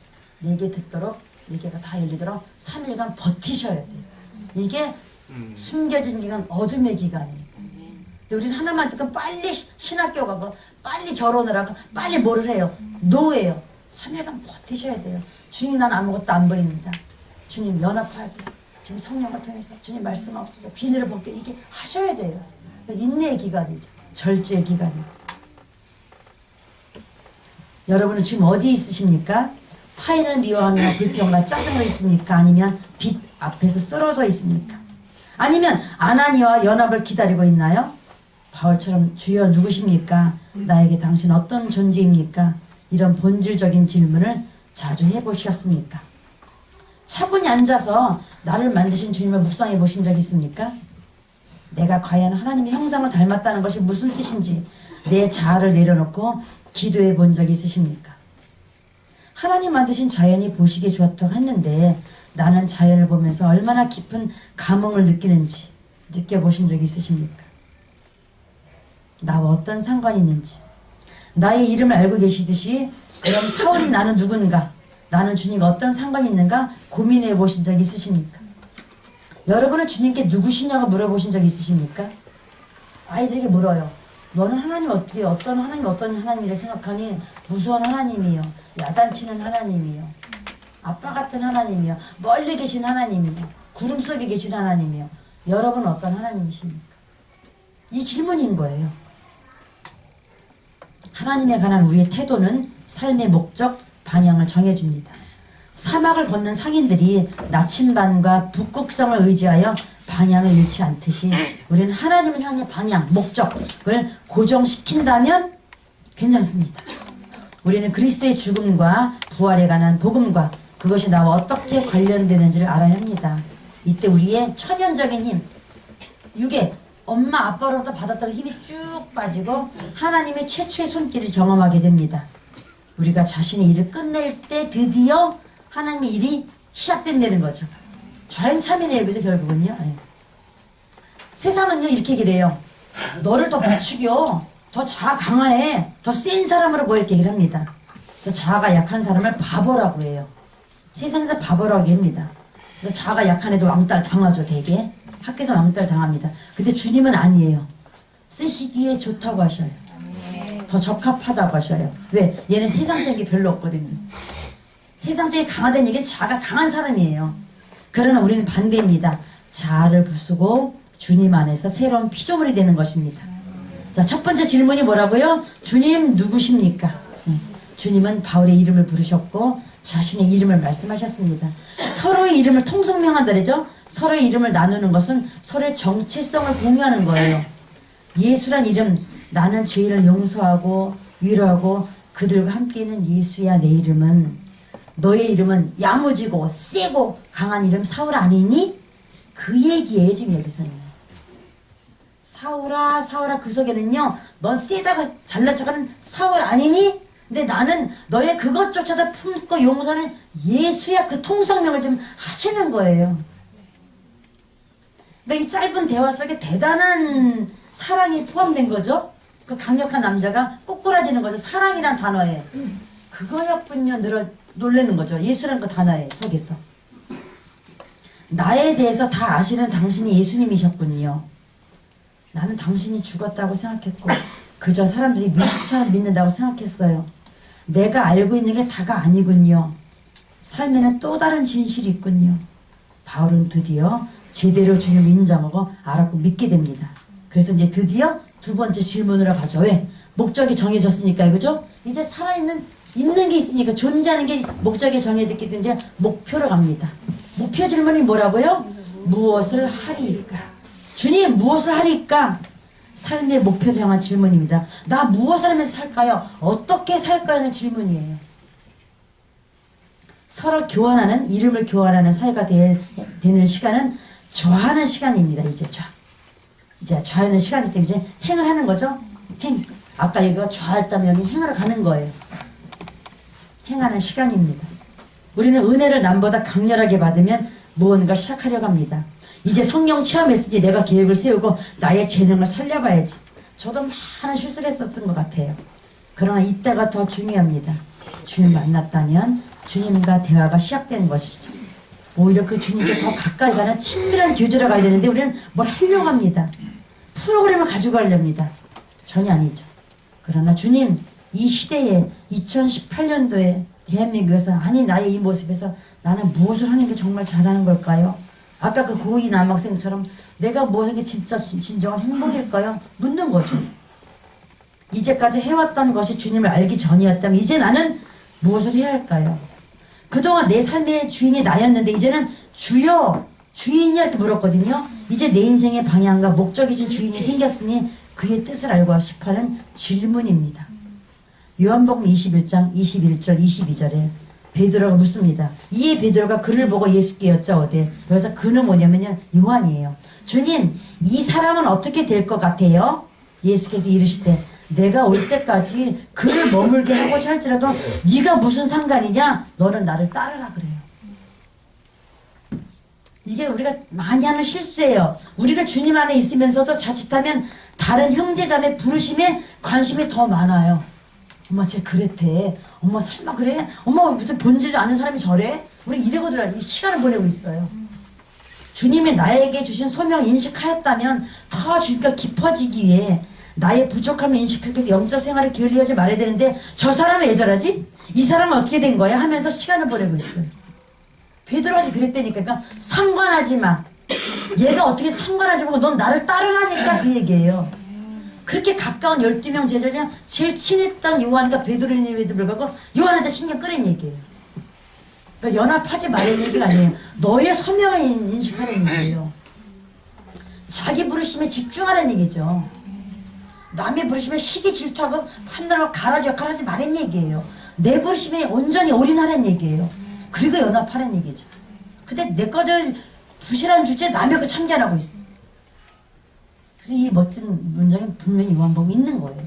4개 듣도록 4개가 다 열리도록 3일간 버티셔야 돼요. 이게 숨겨진 기간, 어둠의 기간이에요. 우리는 하나만 듣고 빨리 신학교 가고 빨리 결혼을 하고 빨리 뭐를 해요. 노예요. 3일간 버티셔야 돼요. 주님 난 아무것도 안 보입니다. 주님 연합해야 돼요. 지금 성령을 통해서 주님 말씀 없어서 비늘을 벗겨 이게 하셔야 돼요. 인내의 기간이죠. 절제의 기간이에요. 여러분은 지금 어디 있으십니까? 타인을 미워하며 불평과 짜증을 있습니까? 아니면 빛 앞에서 쓰러져 있습니까? 아니면 아나니아와 연합을 기다리고 있나요? 바울처럼 주여 누구십니까? 나에게 당신 어떤 존재입니까? 이런 본질적인 질문을 자주 해보셨습니까? 차분히 앉아서 나를 만드신 주님을 묵상해 보신 적 있습니까? 내가 과연 하나님의 형상을 닮았다는 것이 무슨 뜻인지 내 자아를 내려놓고 기도해 본 적이 있으십니까? 하나님 만드신 자연이 보시기에 좋다고 했는데 나는 자연을 보면서 얼마나 깊은 감흥을 느끼는지 느껴보신 적이 있으십니까? 나와 어떤 상관이 있는지 나의 이름을 알고 계시듯이 그럼 사울이 나는 누군가 나는 주님과 어떤 상관이 있는가 고민해 보신 적 있으십니까? 여러분은 주님께 누구시냐고 물어보신 적 있으십니까? 아이들에게 물어요. 너는 하나님 어떻게 어떤 하나님 어떤 하나님이라 생각하니? 무서운 하나님이요. 야단치는 하나님이요. 아빠 같은 하나님이요. 멀리 계신 하나님이요. 구름 속에 계신 하나님이요. 여러분은 어떤 하나님이십니까? 이 질문인 거예요. 하나님에 관한 우리의 태도는 삶의 목적, 방향을 정해줍니다. 사막을 걷는 상인들이 나침반과 북극성을 의지하여 방향을 잃지 않듯이 우리는 하나님을 향해 방향, 목적을 고정시킨다면 괜찮습니다. 우리는 그리스도의 죽음과 부활에 관한 복음과 그것이 나와 어떻게 관련되는지를 알아야 합니다. 이때 우리의 천연적인 힘, 육의 엄마 아빠로부터 받았던 힘이 쭉 빠지고 하나님의 최초의 손길을 경험하게 됩니다. 우리가 자신의 일을 끝낼 때 드디어 하나님의 일이 시작된다는 거죠. 좌연참이네요. 그죠? 결국은요. 네. 세상은요 이렇게 얘기를 요 너를 더 부추겨. 더 자아 강화해. 더 센 사람으로 보일 얘기를 합니다. 그래서 자아가 약한 사람을 바보라고 해요. 세상에서 바보라고 합니다. 그래서 자아가 약한 애도 왕따를 당하죠. 되게. 학교에서 왕따를 당합니다. 근데 주님은 아니에요. 쓰시기에 좋다고 하셔요. 더 적합하다고 하셔요. 왜? 얘는 세상적인 게 별로 없거든요. 세상적인 강화된 얘기는 자아가 강한 사람이에요. 그러나 우리는 반대입니다. 자아를 부수고 주님 안에서 새로운 피조물이 되는 것입니다. 자, 첫 번째 질문이 뭐라고요? 주님 누구십니까? 주님은 바울의 이름을 부르셨고 자신의 이름을 말씀하셨습니다. 서로의 이름을 통성명한다 그러죠. 서로의 이름을 나누는 것은 서로의 정체성을 공유하는 거예요. 예수란 이름, 나는 죄인을 용서하고 위로하고 그들과 함께 있는 예수야. 내 이름은, 너의 이름은 야무지고 세고 강한 이름 사울 아니니? 그 얘기예요 지금 여기서는. 사울아 사울아, 그 속에는요 넌 세다가 잘난 척하는 사울 아니니? 근데 나는 너의 그것조차도 품고 용서하는 예수야. 그 통성명을 지금 하시는 거예요. 그러니까 이 짧은 대화 속에 대단한 사랑이 포함된 거죠. 그 강력한 남자가 꼬꾸라지는 거죠. 사랑이란 단어에. 그거였군요. 놀라는 거죠. 예수라는 그 단어에 속에서. 나에 대해서 다 아시는 당신이 예수님이셨군요. 나는 당신이 죽었다고 생각했고 그저 사람들이 미식처럼 믿는다고 생각했어요. 내가 알고 있는 게 다가 아니군요. 삶에는 또 다른 진실이 있군요. 바울은 드디어 제대로 주님을 인정하고 알았고 믿게 됩니다. 그래서 이제 드디어 두 번째 질문으로 가죠. 왜? 목적이 정해졌으니까요. 그죠? 이제 살아있는 게 있으니까, 존재하는 게 목적이 정해졌기 때문에 이제 목표로 갑니다. 목표 질문이 뭐라고요? 무엇을 하리이까? 주님, 무엇을 하리이까? 삶의 목표를 향한 질문입니다. 나 무엇을 하면서 살까요? 어떻게 살까요? 하는 질문이에요. 서로 교환하는, 이름을 교환하는 사이가 되는 시간은 좌하는 시간입니다. 이제 좌하는 시간이기 때문에 이제 행을 하는 거죠. 행. 아까 이거 좌했다면 여기 행하러 가는 거예요. 행하는 시간입니다. 우리는 은혜를 남보다 강렬하게 받으면 무언가 시작하려고 합니다. 이제 성령 체험했으니 내가 계획을 세우고 나의 재능을 살려봐야지. 저도 많은 실수를 했었던 것 같아요. 그러나 이때가 더 중요합니다. 주님 만났다면 주님과 대화가 시작된 것이죠. 오히려 그 주님께 더 가까이 가는 친밀한 교제로 가야 되는데 우리는 뭘 하려고 합니다. 프로그램을 가지고 가려합니다. 전혀 아니죠. 그러나 주님, 이 시대에 2018년도에 대한민국에서, 아니 나의 이 모습에서 나는 무엇을 하는 게 정말 잘하는 걸까요? 아까 그 고2 남학생처럼 내가 뭐 하는 게 진짜 진정한 행복일까요? 묻는 거죠. 이제까지 해왔던 것이 주님을 알기 전이었다면 이제 나는 무엇을 해야 할까요? 그동안 내 삶의 주인이 나였는데 이제는 주여, 주인이 이렇게 물었거든요. 이제 내 인생의 방향과 목적이 준 주인이 생겼으니 그의 뜻을 알고 싶어하는 질문입니다. 요한복음 21장 21절 22절에 베드로가 묻습니다. 이에 베드로가 그를 보고 예수께 여짜오되, 여기서 그는 뭐냐면요, 요한이에요. 주님, 이 사람은 어떻게 될 것 같아요? 예수께서 이르시되, 내가 올 때까지 그를 머물게 하고자 할지라도 네가 무슨 상관이냐? 너는 나를 따르라 그래요. 이게 우리가 많이 하는 실수예요. 우리가 주님 안에 있으면서도 자칫하면 다른 형제자매 부르심에 관심이 더 많아요. 엄마 쟤 그랬대. 엄마 설마 그래? 엄마 무슨 본질을 아는 사람이 저래? 우리 이러고들 이 시간을 보내고 있어요. 주님이 나에게 주신 소명을 인식하였다면 더 주님과 깊어지기 위해 나의 부족함을 인식하기 위해서 영적 생활을 게을리하지 말아야 되는데, 저 사람은 왜 저러지? 이 사람은 어떻게 된 거야? 하면서 시간을 보내고 있어요. 베드로한테 그랬다니까. 그러니까 상관하지 마. 얘가 어떻게 상관하지 말고 넌 나를 따르라니까, 그 얘기예요. 그렇게 가까운 12명 제자랑 제일 친했던 요한과 베드로님에도 불구하고 요한한테 신경 끄는 얘기예요. 그러니까 연합하지 말라는 얘기가 아니에요. 너의 소명을 인식하는 얘기예요. 자기 부르심에 집중하라는 얘기죠. 남의 부르심에 시기 질투하고 판단하고 가라지 역할하지 말라는 얘기예요. 내 부르심에 온전히 올인하라는 얘기예요. 그리고 연합하라는 얘기죠. 근데 내 거들 부실한 주제에 남의 거 참견하고 있어. 그래서 이 멋진 문장이 분명히 요한복음에 있는 거예요.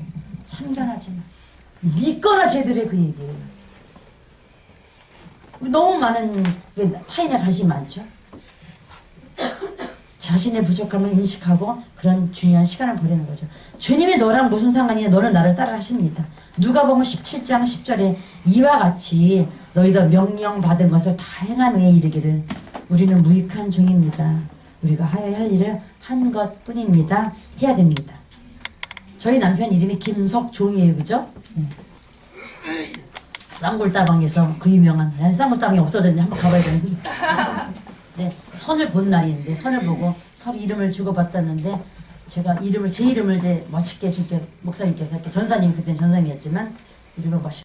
참견하지 마. 네 거나 제대로 해, 그 얘기예요. 너무 많은 타인에 관심이 많죠. 자신의 부족함을 인식하고 그런 중요한 시간을 보내는 거죠. 주님이 너랑 무슨 상관이냐? 너는 나를 따라 하십니다. 누가복음 17장 10절에 이와 같이 너희도 명령받은 것을 다 행한 후에 이르기를 우리는 무익한 종입니다. 우리가 하여야 할 일을 한 것뿐입니다. 해야 됩니다. 저희 남편 이름이 김석종이에요. 그죠? 네. 쌍골다방에서 그 유명한, 쌍골다방이 없어졌는데 한번 가봐야 되는데 이제 선을 본 날인데, 선을 보고 서로 이름을 주고받았는데, 제가 제 이름을 이제 멋있게 주님께서, 목사님께서, 전사님, 그때는 전사님이었지만 이름을 멋있게